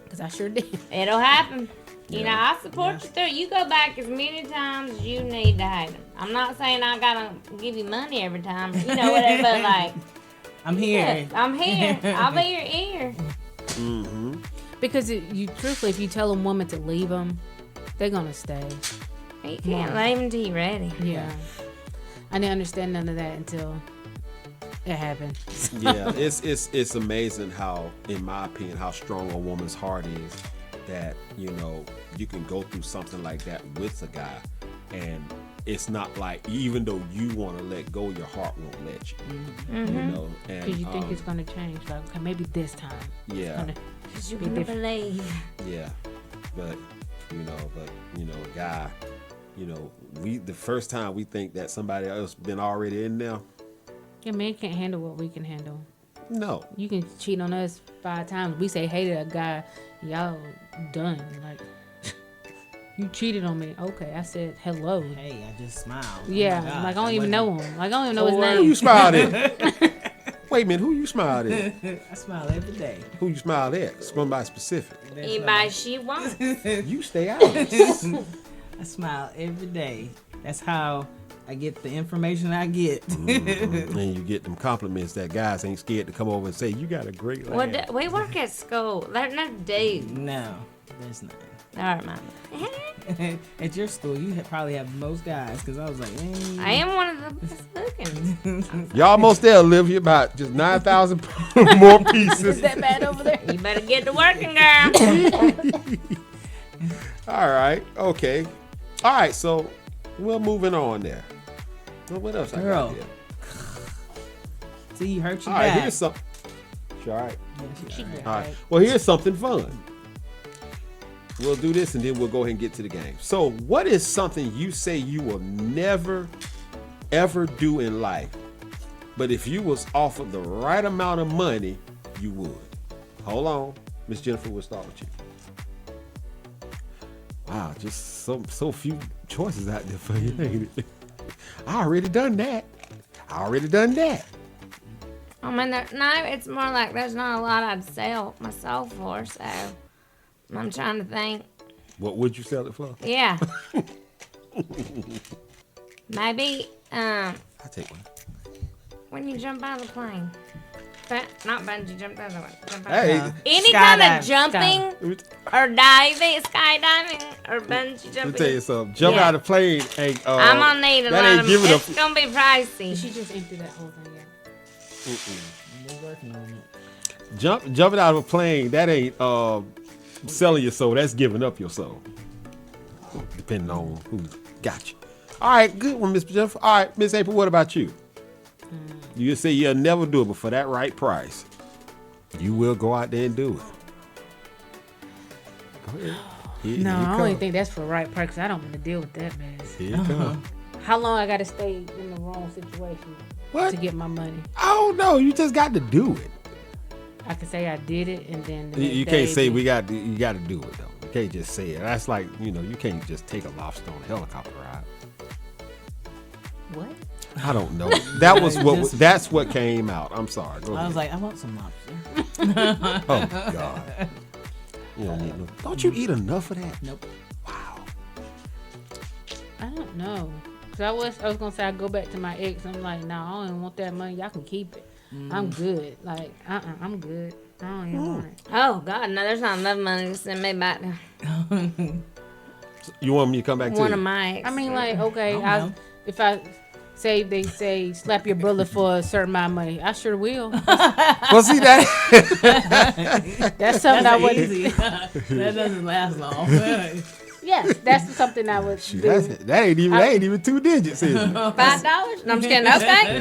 Because I sure did. It'll happen. You know, I support you through. You go back as many times as you need to hate them. I'm not saying I gotta give you money every time. You know, whatever. But like, I'm here. yeah, I'm here. I'll be your ear. Mm-hmm. Because truthfully, if you tell a woman to leave them, they're gonna stay. You can't leave until you're ready. Yeah. I didn't understand none of that until it happened. Yeah, it's amazing how, in my opinion, how strong a woman's heart is. That, you know, you can go through something like that with a guy, and it's not like, even though you want to let go, your heart won't let you. Mm-hmm. You know, and Because you think it's gonna change, like, okay, maybe this time. yeah, Because you can believe. yeah, but a guy, you know, the first time we think that somebody else been already in there. Yeah, men can't handle what we can handle. No, You can cheat on us 5 times. We say hey to a guy, y'all done. Like, you cheated on me. Okay, I said hello. Hey, I just smiled. Yeah, Oh my gosh, like I don't even know him. Like I don't even know his who name. you smiled at? Wait a minute, who you smiled at? I smile every day. Who you smiled at? Somebody specific. Anybody she wants. You stay out. I smile every day. That's how I get the information I get. And you get them compliments that guys ain't scared to come over and say, you got a great laugh. Well, we work at school. There's no dude. No, there's not. All right, Mama. At your school, you probably have most guys, because I was like, I am one of the best looking. Y'all almost there, Olivia, about just 9,000 more pieces. Is that bad over there? You better get to working, girl. All right, okay. All right, so we're moving on there. Well, what else I Girl. got here? see, you hurt your All right, back. here's some. She all right? Yeah, she all right. All right. Well, here's something fun. We'll do this and then we'll go ahead and get to the game. So, what is something you say you will never, ever do in life, but if you was offered the right amount of money, you would? Hold on. Miss Jennifer, we'll start with you. Wow, just so few choices out there for you, ain't it? I already done that. I mean, no, it's more like there's not a lot I'd sell my soul for, so I'm trying to think. What would you sell it for? Yeah. Maybe, I'll take one. when you jump out of the plane. But not bungee jump, the other one. Jump out Hey, Any kind of Skydive. jumping or diving, skydiving or bungee let me jumping. tell you something. Jump Yeah. out of the plane ain't. I'm gonna need a that lot ain't of giving It's up. gonna be pricey. She just emptied that whole thing out. We're working on it. Jumping out of a plane, that ain't selling your soul. That's giving up your soul. Depending on who got you. All right, good one, Miss Jennifer. All right, Miss April, what about you? You say you'll never do it, but for that right price, you will go out there and do it. Go ahead. Here No, it I don't even come. think that's for right price. I don't want to deal with that mess. Here it come. How long I got to stay in the wrong situation What? to get my money? Oh no, you just got to do it. I can say I did it, and then the You next can't day say be- you got to do it though. You can't just say it. That's like, you can't just take a lobster on a helicopter ride. What? I don't know. That was that's what came out. I'm sorry. Go I ahead. was like, I want some lobster. Oh God. You don't need no. Don't you eat enough of that? Nope. Wow. I don't know. Cause I was gonna say I go back to my ex. I'm like, no, I don't even want that money. Y'all can keep it. I'm good. Like, I'm good. I don't even want it. Oh God, no, there's not enough money to send me back to You want me to come back to one you? of my exes. I mean, like, okay, I don't know. if I say they say slap your brother for a certain amount of money, I sure will. Well, see that. That's something I would. Easy. That doesn't last long. Yes, that's something I would do. that ain't even 2 digits, is it? $5? No, I'm just kidding. Okay,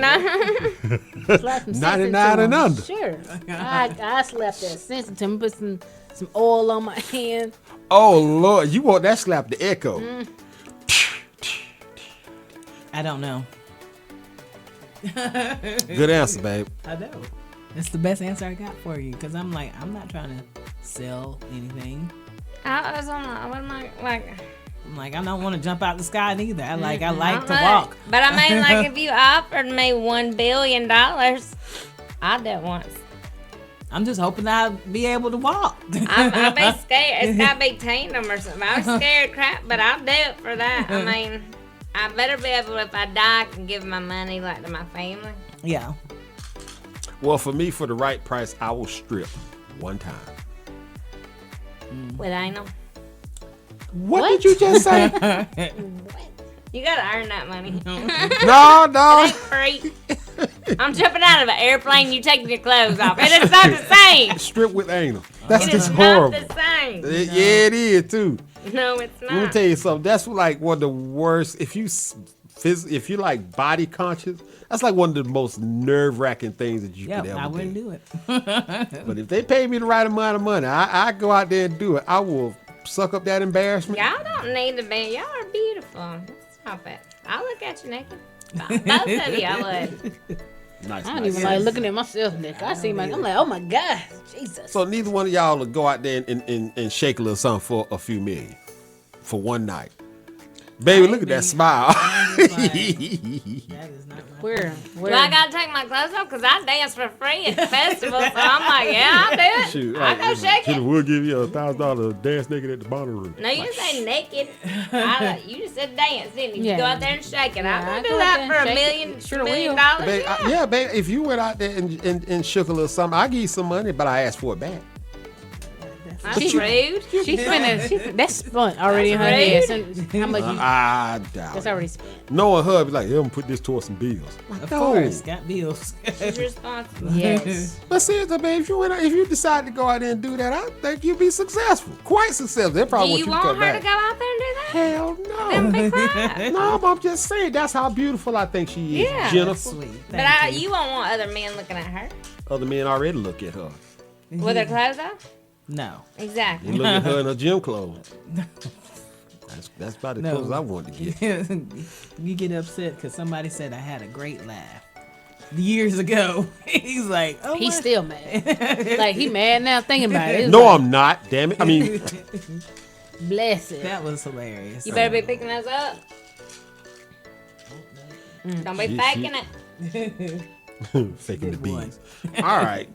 no. Slap some sense 99 into and him. under. Sure. I slapped that sense into him, put some oil on my hand. Oh Lord, you want that slap to echo? I don't know. Good answer, babe. I know. That's the best answer I got for you, because I'm like, I'm not trying to sell anything. I was on what am I like? I'm like, I don't want to jump out the sky neither. I like to Not walk. But I mean, like, if you offered me $1 billion, I'd do it once. I'm just hoping I'll be able to walk. I'd be scared. It's got to be tandem or something. I was scared crap, but I'll do it for that. I mean, I better be able, if I die, I can give my money, like, to my family. Yeah. Well, for me, for the right price, I will strip one time. With anal. What did you just say? You got to earn that money. No. It ain't free. I'm jumping out of an airplane, you taking your clothes off. It is not the same. Strip with anal. That's It is just not horrible. the same. Yeah, it is too. No, it's not. Let me tell you something. That's like one of the worst. If you like body conscious, that's like one of the most nerve-wracking things that you could ever I wouldn't do it. But if they pay me the right amount of money, I go out there and do it. I will suck up that embarrassment. Y'all don't need to be. Y'all are beautiful. Stop it. I'll look at you naked. Both of you, I would. Nice. I don't even like looking at myself, Nick. I see my, I'm like, oh my God, Jesus. So neither one of y'all will go out there and shake a little something for a few million for one night. Baby, look at that smile. That is not my Where? Do I gotta take my clothes off? Because I dance for free at the festival. So I'm like, yeah, I'll do it. Shoot, I'll go shake it. We'll give you $1,000 dance naked at the bonnaroo. No, you didn't say naked. You just said dance, didn't you? Yeah. Go out there and shake it. Yeah, I'll I'll go do go out that there for and $1 shake million, it. Sure $1 million. will. Babe, Yeah. babe, if you went out there and shook a little something, I'll give you some money, but I asked for it back. That's She- rude. She's spending, that's spent already in her That's head. So how much you, I doubt that's it. already spent. Knowing her, be like, yeah, I'm gonna put this towards some bills. Of course, got bills. She's responsible. Yes. But seriously, babe, if you decide to go out there and do that, I think you'll be successful. Quite successful. They Do probably you want you to want come her to back. go out there and do that? Hell Then no. be quiet. No, but I'm just saying that's how beautiful I think she is. Yeah. Jennifer. Sweet. But Thank you. you won't want other men looking at her Other men already look at her. with her clothes off. No. They Exactly. look at her in her gym clothes. That's about the No. clothes I wanted to get. You get upset because somebody said I had a great laugh years ago. He's like, oh, He's what? still mad. Like, he mad now thinking about it. It's No, like, I'm not. Damn it. I mean, bless it. That was hilarious. You better be picking those up. Don't be She- faking it. faking the Good boy. bees. All right.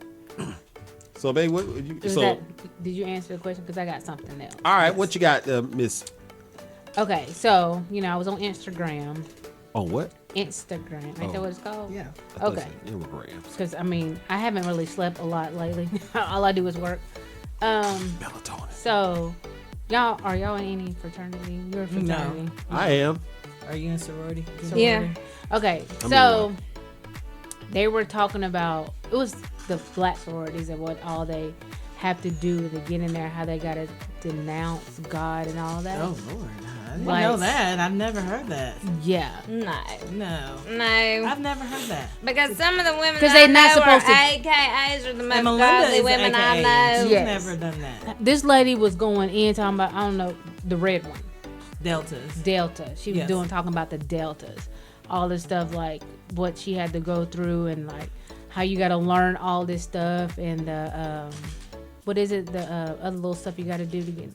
So, babe, what you? Is So, that, did you answer the question? Because I got something else. all right, what you got, Miss? Okay, so, I was on Instagram. On what? Instagram. Ain't that what it's called? Yeah. I thought Okay. you said Instagrams. Because, I haven't really slept a lot lately. All I do is work. Melatonin. So, are y'all in any fraternity? You're a fraternity. I am. Are you in sorority? Yeah. Okay, I'm so they were talking about, it was the black sororities and what all they have to do to get in there, how they got to denounce God and all that. Oh, Lord. I didn't Like- know that. I've never heard that. Yeah. No. No. No. I've never heard that. Because some of the women 'Cause that I they're not know are supposed to- AKAs are the most And Melinda godly is women I AKA. know. She's Yes. never done that. This lady was going in talking about, I don't know, the red one. Deltas. Delta. She was Yes. talking about the deltas, all this stuff, like what she had to go through, and like how you got to learn all this stuff, and the what is it, the other little stuff you got to do to get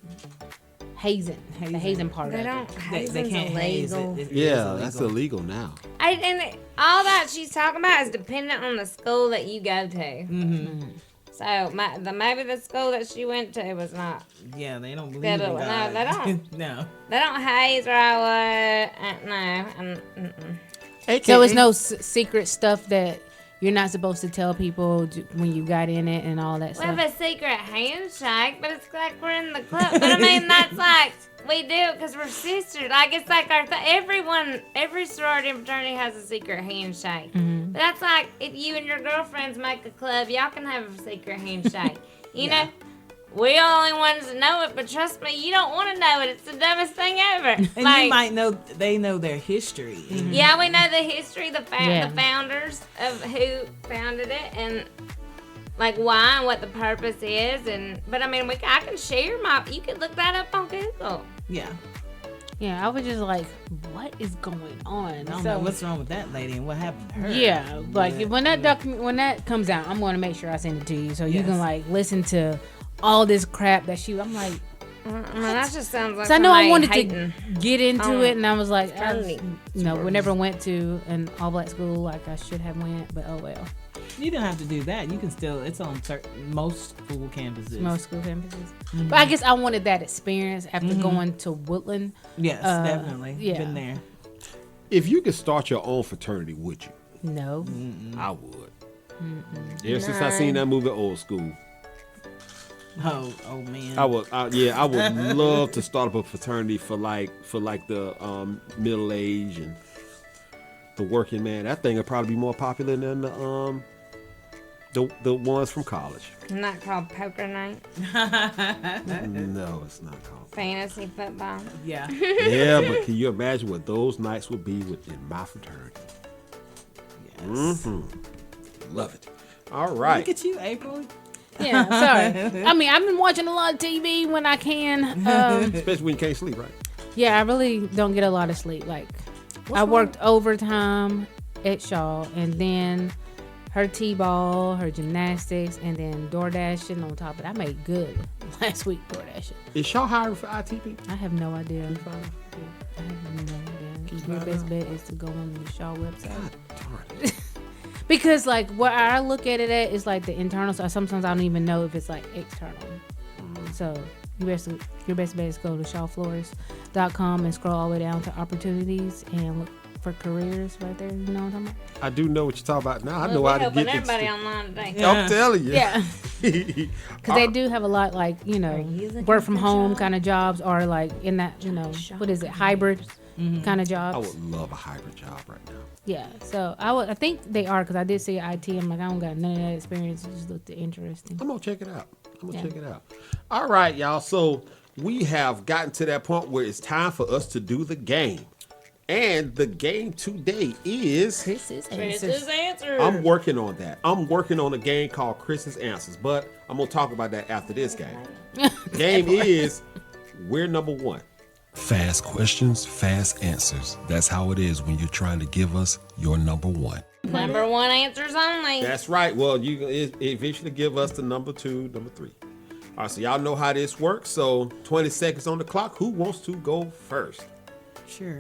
hazing, the Hazing. hazing part They of don't. They Hazing's can't haze it. illegal. It is Yeah, that's illegal now. And all that she's talking about is dependent on the school that you go to. Mm-hmm. So maybe the school that she went to was not. Yeah, they don't believe They in don't- God. no, they don't. No. They don't haze or I would. No. Mm-mm. So it's no secret stuff that you're not supposed to tell people when you got in it and all that We have stuff. a secret handshake, but it's like we're in the club. But I mean, that's like we do it because we're sisters. Like it's like our every sorority and fraternity has a secret handshake. But that's like if you and your girlfriends make a club, y'all can have a secret handshake. You know, we're the only ones that know it. But trust me, you don't want to know it. It's the dumbest thing ever. And like, you might know, they know their history. yeah, we know the history, the Yeah. founders of who founded it, and like why and what the purpose is. But I mean, I can share you can look that up on Google. Yeah. Yeah, I was just like, what is going on? I don't know what's wrong with that lady and what happened to her. Yeah, like But, when that comes out, I'm going to make sure I send it to you so you Yes. can like listen to all this crap that I'm like, that just sounds like So I know I wanted hating. to get into it, and I was like, Fraternity. we never went to an all black school like I should have went, but oh well. You don't have to do that. You can still. It's on most school campuses. Most school campuses. But I guess I wanted that experience after going to Woodland. Yes, definitely. yeah. Been there. If you could start your own fraternity, would you? No. I would. Ever since I seen that movie Old School, Oh man. I would love to start up a fraternity for the middle age and the working man. That thing would probably be more popular than the ones from college. Isn't that called poker night? No, it's not called. Fantasy football. Yeah. Yeah, but can you imagine what those nights would be within my fraternity? Yes. Love it. All right. Look at you, April. Yeah, sorry. I mean, I've been watching a lot of TV when I can. Especially when you can't sleep, right? Yeah, I really don't get a lot of sleep. Like, I worked overtime at Shaw, and then her T-ball, her gymnastics, and then door dashing on top of it. I made good last week door dashing. Is Shaw hiring for IT people? I have no idea. I have no idea. Your best bet is to go on the Shaw website. God darn it. Because, like, what I look at it at is, like, the internal. So sometimes I don't even know if it's, like, external. So your best bet is go to shawfloors.com and scroll all the way down to opportunities and look for careers right there. You know what I'm talking about? I do know what you're talking about now. I know We're how to helping get everybody this. online today. I'm telling you. Yeah. Because they do have a lot, like, you know, work from home kind of jobs, or, like, in that, you know, what is it, hybrid kind of I jobs. would love a hybrid job right now. Yeah, so I think they are, because I did see IT. I'm like, I don't got none of that experience. It just looked interesting. I'm gonna check it out. Check it out. All right, y'all. So we have gotten to that point where it's time for us to do the game. And the game today is Chris's Chris's answer. I'm working on that. I'm working on a game called Chris's Answers, but I'm gonna talk about that after this game. Game is we're number one. Fast questions, fast answers. That's how it is when you're trying to give us your number one. Number one answers only. That's right. Well, you eventually give us the number two, number three. All right, so y'all know how this works. So 20 seconds on the clock. Who wants to go first? Sure.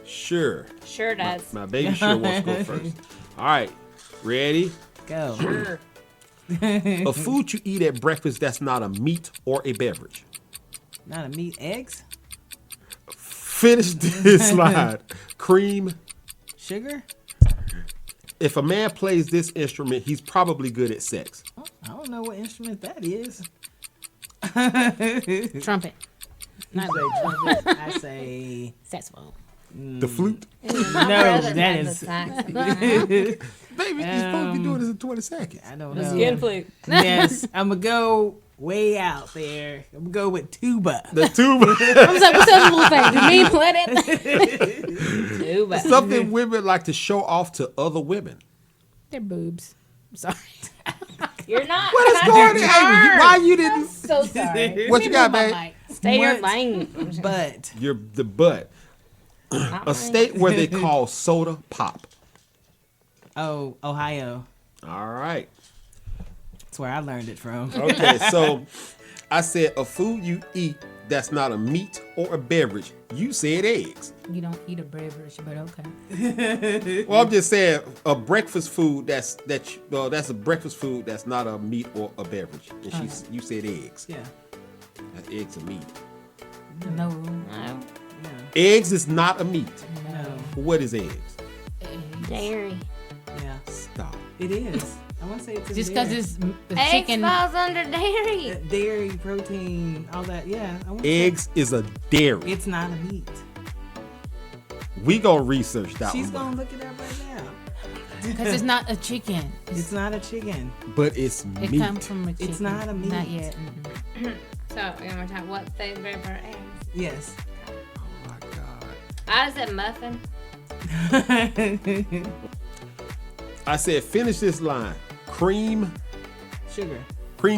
Sure. Sure does. My baby sure wants to go first. All right. Ready? Go. Sure. A food you eat at breakfast that's not a meat or a beverage. Not a meat. Eggs. Finish this slide. Cream. Sugar. If a man plays this instrument, he's probably good at sex. Oh, I don't know what instrument that is. Trumpet. Not Trumpet. I say saxophone. The flute. no. That is. Baby, you're supposed to be doing this in 20 seconds. I don't know. Skin flute. Yes, I'm gonna go way out there. I'm gonna go with tuba. The tuba. I was like, what's that little thing? Did me play that? Tuba. Something women like to show off to other women. They're boobs. I'm sorry. You're not. What is going on? Why you didn't? So sorry. What you got, babe? Stay your What? lane. But You're the butt. A state where they call soda pop. Ohio. All right. That's where I learned it from. Okay, so I said a food you eat that's not a meat or a beverage. You said eggs. You don't eat a beverage, but okay. Well, I'm just saying a breakfast food that's a breakfast food that's not a meat or a beverage. And you said eggs. Yeah. Eggs are meat. No. No. Eggs is not a meat. No. What is eggs? Dairy. Yeah. Stop. It is. I want to say it's in Just there. because it's the Eggs chicken. falls under dairy. Dairy, protein, all that. Yeah. I wanna say Eggs is a dairy. It's not a meat. We gonna research that She's one. gonna look it up right now. Because it's not a chicken. It's not a chicken. But it's It meat. comes from a chicken. It's not a meat. Not yet. So, one more time. What food good for eggs? Yes. Oh my God. I said muffin. I said finish this line. Cream Sugar.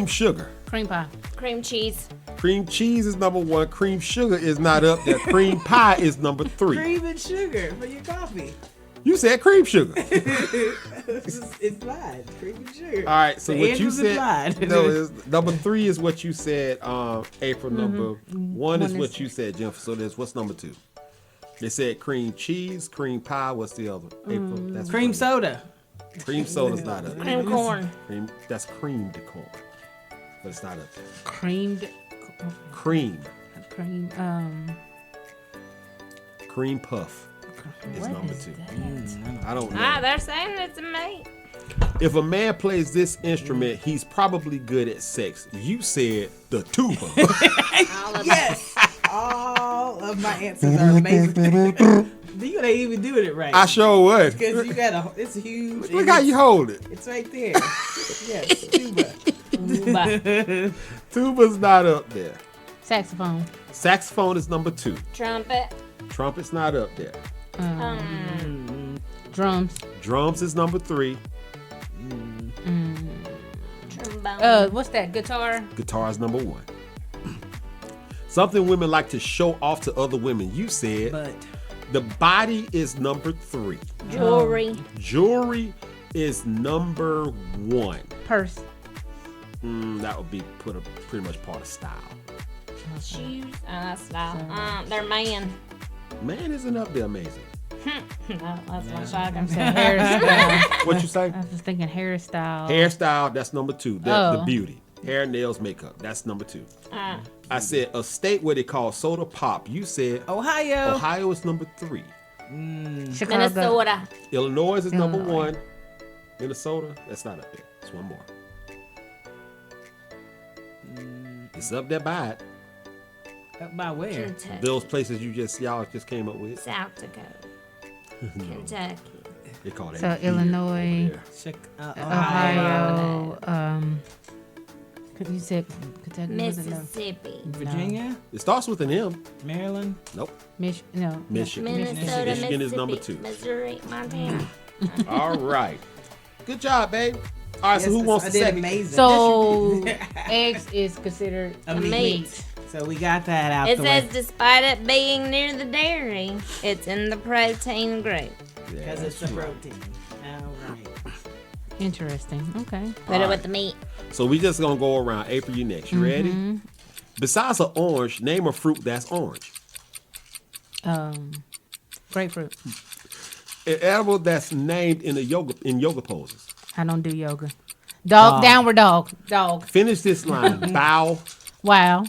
sugar. Cream pie. Cream cheese. Cream cheese is number one. Cream sugar is not up there. Cream pie is number three. Cream and sugar for your coffee. You said cream sugar. It's lied. Cream and sugar. All right, so The what you Andrews said, implied. no, is number 3 is what you said, April. Number 1 is One what is- you said, Jennifer. So what's number 2? They said cream cheese, cream pie. What's the other? April. That's Cream soda. Cream soda's not up there. Cream corn. That's creamed corn, but it's not up there. Creamed. Cream Cream. puff is What number is 2. that? I don't know. Ah, they're saying it's a mate. If a man plays this instrument, he's probably good at sex. You said the tuba. All of Yes. All of my answers are amazing. You ain't even doing it right. I sure would. Because you got it's huge. Look and how you hold it. It's right there. Yes, tuba. Tuba. Tuba's not up there. Saxophone. Saxophone is number 2. trumpet. Trumpet's not up there. Drums. Drums is number 3. Trombone. What's that? Guitar. Guitar is number 1. Something women like to show off to other women. You said But the body is number 3. Jewelry. Jewelry is number 1. Purse. That would be pretty much part of style. Shoes. Style. They're man. Man isn't up there amazing. No, that's my shotgun. Hairstyle. What you say? I was thinking hairstyle. Hairstyle, that's number 2. The Oh. beauty. Hair, nails, makeup. That's number 2. I said a state where they call soda pop. You said Ohio. Ohio is number 3. Chicago. Minnesota. Illinois is number Illinois. 1. Minnesota, that's not up there. It's one more. It's up there by it. Up by where? Kentucky. Those places y'all just came up with. South Dakota. Kentucky. They call that. So, beer Illinois. over there. Ohio. Ohio. You said Kentucky. wasn't it? No. Mississippi. Virginia. It starts with an M. Maryland. Nope. No. Michigan. Minnesota. Michigan is number Mississippi, 2. Missouri. Montana. All right. Good job, babe. All right, so Yes, who wants I to did second? amazing. So, eggs is considered A meat. meat. So we got that out It the says, way. despite it being near the dairy, it's in the protein group. Because it's the protein. All right. interesting. Okay. Put it with the meat. So we just gonna go around. April, you next. You ready? Besides an orange, name a fruit that's orange. Grapefruit. An animal that's named in yoga poses. I don't do yoga. Dog. Downward dog. Dog. Finish this line. Bow. Wow.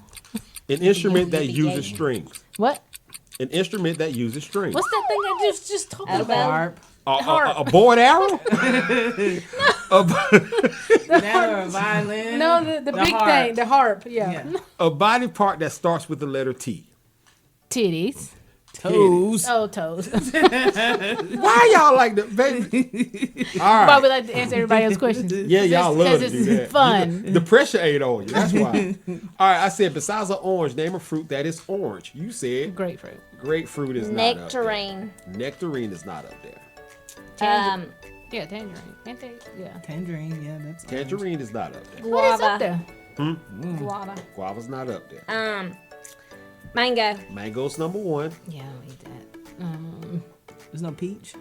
An instrument that uses strings. What? An instrument that uses strings. What's that thing I just talked Elbow. about? Harp. A bow and arrow? That or a violin. No, the big harp. thing. The harp. Yeah. Yeah. A body part that starts with the letter T. Titties. Toes. Oh, toes. Why y'all like that, baby? All Why we right. like to answer everybody else's questions. Yeah, y'all love to it's do that. fun. The pressure ain't on you. That's why. All right, I said besides an orange, name a fruit that is orange. You said Grapefruit. grapefruit is not up there. Nectarine. Nectarine is not up there. Yeah, tangerine. Ain't they? Yeah. Tangerine. Yeah, that's Tangerine is not up there. What is up Guava. there? Guava. Guava's not up there. Mango. Mango's number 1. Yeah, I don't eat that. There's no peach.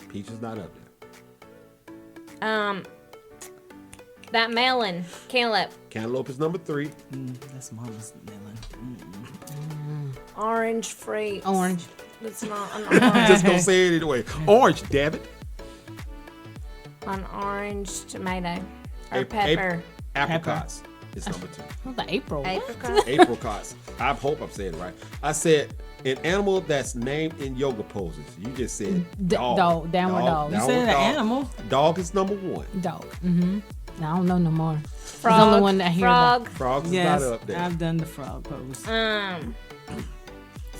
Peach is not up there. That melon. Cantaloupe. Cantaloupe is number 3. That's mama's melon. Orange fruit. Orange. It's not an I'm orange. just gonna say it anyway. Orange, damn it. An orange tomato. Or pepper. Apricots is number 2. What's the April? Apricot. Apricots. I hope I'm saying it right. I said an animal that's named in yoga poses. You just said dog. Dog. Downward dog. You said an animal. Dog is number 1. Dog. Mm-hmm. I don't know no more. Frog. It's the only one that I hear about. Frog. Frog is Yes, not up there. I've done the frog pose.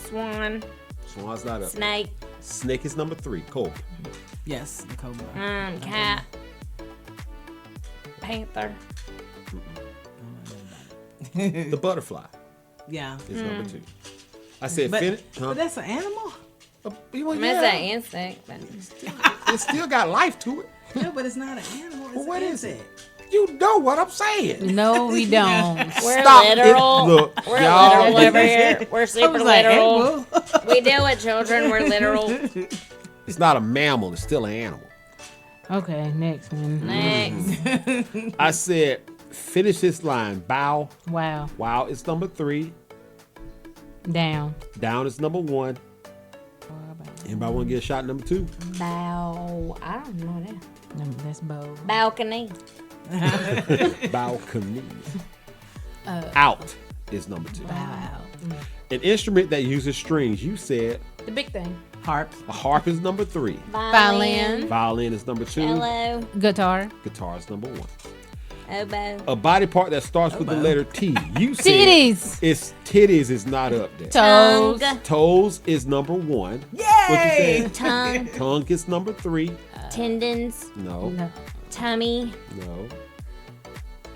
Swan. Swan's not up there. Snake. Snake is number 3. Cobra. Yes, the cobra. Cat. Panther. The butterfly Yeah. is number 2. I said But, finish. but that's an animal. Well, It's yeah, an insect. But it still got life to it. No, but it's not an animal. It's Well, what an is it? insect. You know what I'm saying. No, we don't. we're Stop it. literal. Look, We're y'all- literal over here. We're I super was like, literal. animal. We deal with children. We're literal. It's not a mammal. It's still an animal. Okay, next one. Next. I said, finish this line. Bow. Wow. Wow is number 3. Down. Down is number 1. Anybody want to get a shot number 2? Bow. I don't know that. No, that's bow. Balcony. Balcony. Out is number 2. Wow. An instrument that uses strings. You said The big thing. Harp. a harp is number 3. Violin. Violin is number 2. Cello. Guitar. Guitar is number 1. Oboe. A body part that starts with the letter T. You said Titties. it's titties is not up there. Toes. Tongue. Toes is number 1. What you Yay! said? Tongue. Tongue is number 3. Tendons. No. No. Tummy. No.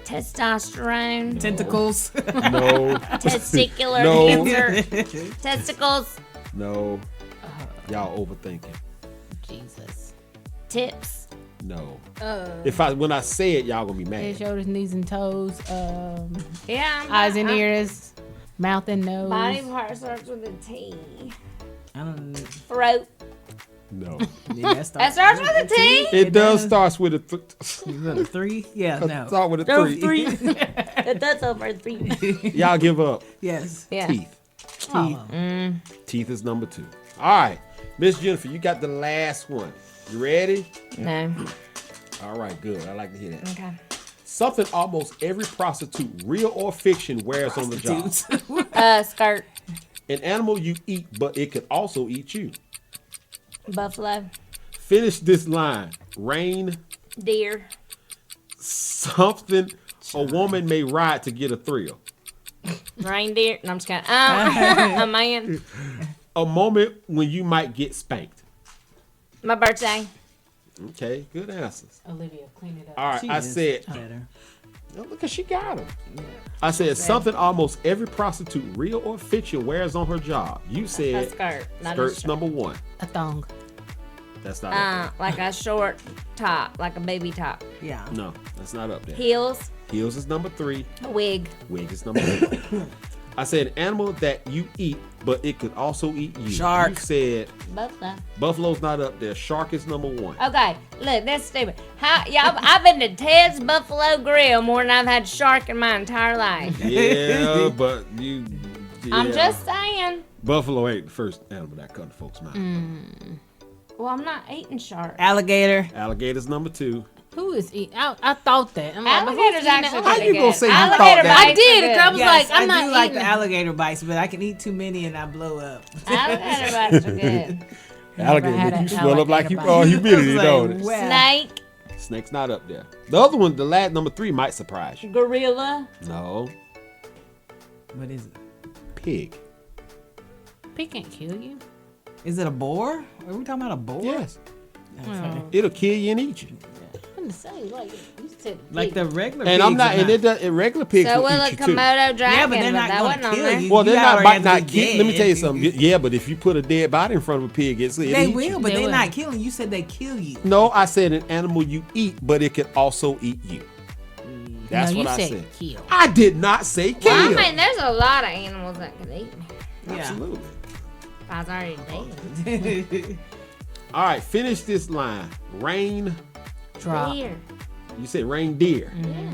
Testosterone. Tentacles. No. Testicular No. cancer. Testicles. No. Y'all overthinking. Jesus. Tips. No. Uh, When I say it, y'all gonna be head, mad. shoulders, knees, and toes. Yeah. Eyes and ears. Mouth and nose. Body part starts with a T. I don't know. Throat. No. Yeah, That starts with a T. It does start with a Is that a 3? Yeah, no. start with a No, 3. That's over 3. Y'all give up. Yes. Yeah. Teeth. Oh. Teeth is number 2. All right, Miss Jennifer, you got the last one. You ready? No. All right, good. I like to hear that. Okay. Something almost every prostitute, real or fiction, wears on the job. Skirt. An animal you eat, but it could also eat you. Buffalo. Finish this line. Rain. Deer. Something a woman may ride to get a thrill. Reindeer. No, I'm just kidding. A man. A moment when you might get spanked. My birthday. Okay, good answers. Olivia, clean it up. All right, She I is said, better. oh, look at she got him. I said something almost every prostitute, real or fiction, wears on her job. You A said skirt. Not a skirt's shirt. number 1. A thong. That's not up Like a short top, like a baby top. Yeah. there. No, that's not up there. Heels. Heels is number 3. A wig. Wig is number 4. I said an animal that you eat, but it could also eat you. Shark. You said Buffalo. buffalo's not up there. Shark is number 1. Okay, look, that's stupid. How y'all? I've been to Ted's Buffalo Grill more than I've had shark in my entire life. Yeah, but you. Yeah. I'm just saying. Buffalo ain't the first animal that come to folks' mind. Well, I'm not eating shark. Alligator. Alligator's number 2. Who is eating? I thought that. I'm like, but who's Alligator's eating actually that? How pretty you gonna good. say you Alligator thought that? I bites did. are Because I good. was Yes, like, I'm I not do like eating the alligator bites, but I can eat too many and I blow up. Alligator bites are good. Alligator had make you an swell up like alligator you bite. humidity, Like, don't it? wow. Snake. Snake's not up there. The other one, the last number 3, might surprise you. Gorilla. No, What is it? pig. Pig can't kill you. Is it a boar? Are we talking about a boar? Yes, Oh, it'll kill you and eat you. I'm gonna say like you said. Like the regular And pigs I'm not, are and it does, and regular pigs So will will a eat you too. Komodo dragon? Yeah, but they're not that going wasn't to on kill there. you. Well, they're not already might have not to be kill. Let me tell you dead. something. Yeah, but if you put a dead body in front of a pig, it'll They eat will, you. but They they're will. not killing you. You said they kill you. No, I said an animal you eat, but it could also eat you. That's no, what you I said said. kill. I did not say kill. Well, I mean, there's a lot of animals that could eat me. Yeah. Absolutely. I was already dead. All right, finish this line. Rain. Drop. Deer. You said reindeer.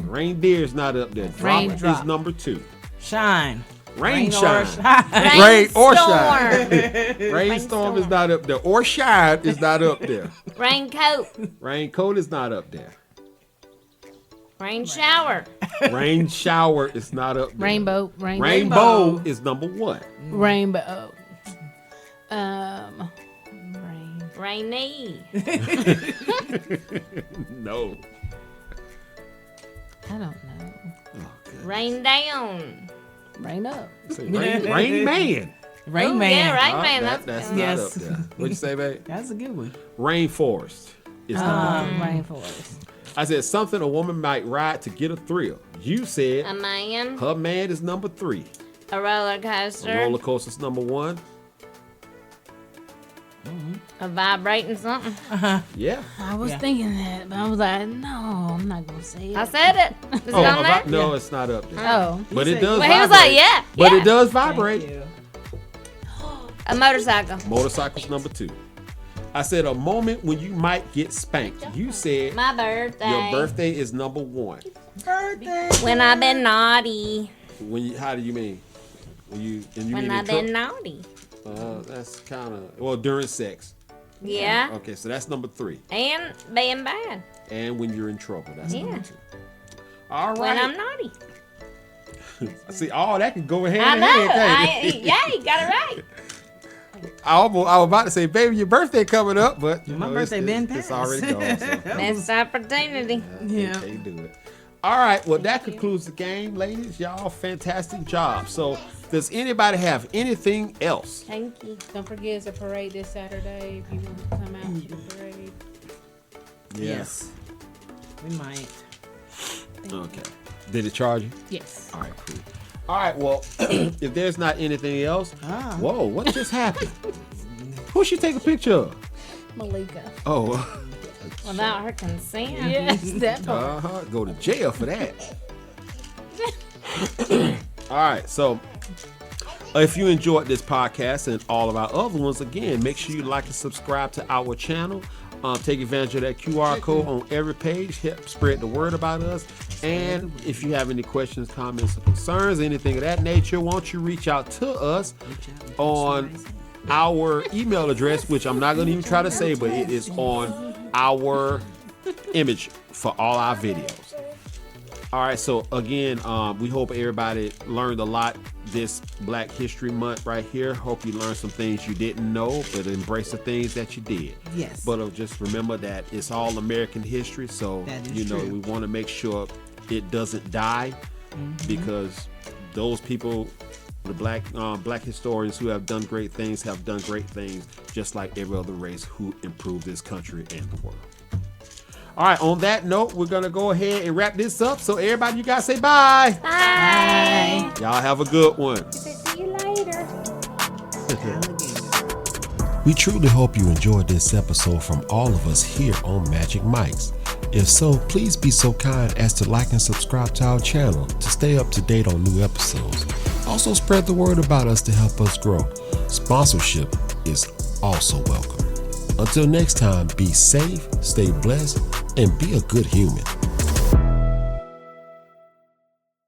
Reindeer is not up there. Drop Raindrop. is number 2. Shine. Rain or shine. shine. Rain or shine. Rainstorm. Rainstorm is not up there. Or shine is not up there. Raincoat. Raincoat is not up there. Rain shower. Rain shower is not up there. Rainbow. Rainbow is number 1. Rainbow. Rain. Rainy. No. I don't know. Oh, good. Rain down. Rain up. Say Rain Man. Rain Ooh, Man. Yeah, Rain Oh, Man. that's That's not Yes. up there. What'd you say, babe? That's a good one. Rainforest is number 3. Rainforest. I said something a woman might ride to get a thrill. You said a man. her man is number 3. A roller A coaster. roller coaster is number 1. A vibrating something. Yeah. I was Yeah. thinking that, but I was like, no, I'm not gonna say it. I said it. Is it on there? No, it's not up there. Oh, But it said- does Well, vibrate. he was like, yeah. But yeah. it does Thank vibrate. you. A motorcycle. Motorcycle's number 2. I said a moment when you might get spanked. You said My birthday. your birthday is number one. Birthday. When I've been naughty. How do you mean? When I've been naughty. That's kind of during sex. Yeah. Okay, so that's number 3. And being bad. And when you're in trouble, that's Yeah. number 2. All right. When I'm naughty. See, all that can go hand I in know. hand. can't it? Yeah, you got it right. I was about to say, baby, your birthday coming up, but My birthday been it's passed. already gone. So. Missed opportunity. Yeah. Can't do it. All right, well, that concludes the game, ladies. Y'all, fantastic job. So, does anybody have anything else? Thank you. Don't forget it's a parade this Saturday. If you want to come out to the parade. Yes. We might. Okay. Did it charge you? Yes. All right, cool. All right, well, if there's not anything else, whoa, what just happened? Who should take a picture of? Malika. Oh, Without her consent. Yes, that part. go to jail for that. All right, so if you enjoyed this podcast and all of our other ones, again, make sure you like and subscribe to our channel. Take advantage of that QR code on every page. Help spread the word about us. And if you have any questions, comments, or concerns, anything of that nature, won't you reach out to us on our email address, which I'm not going to even try to say, but it is on our image for all our videos. All right, so again, we hope everybody learned a lot this Black History Month right here. Hope you learned some things you didn't know, but embrace the things that you did. Yes. But just remember that it's all American history, so That is true. we want to make sure it doesn't die, because those people, the black historians who have done great things, just like every other race who improved this country and the world. All right, on that note, we're going to go ahead and wrap this up. So everybody, you guys say bye. Bye. Y'all have a good one. See you later. We truly hope you enjoyed this episode from all of us here on Magic Mics. If so, please be so kind as to like and subscribe to our channel to stay up to date on new episodes. Also spread the word about us to help us grow. Sponsorship is also welcome. Until next time, be safe, stay blessed, and be a good human.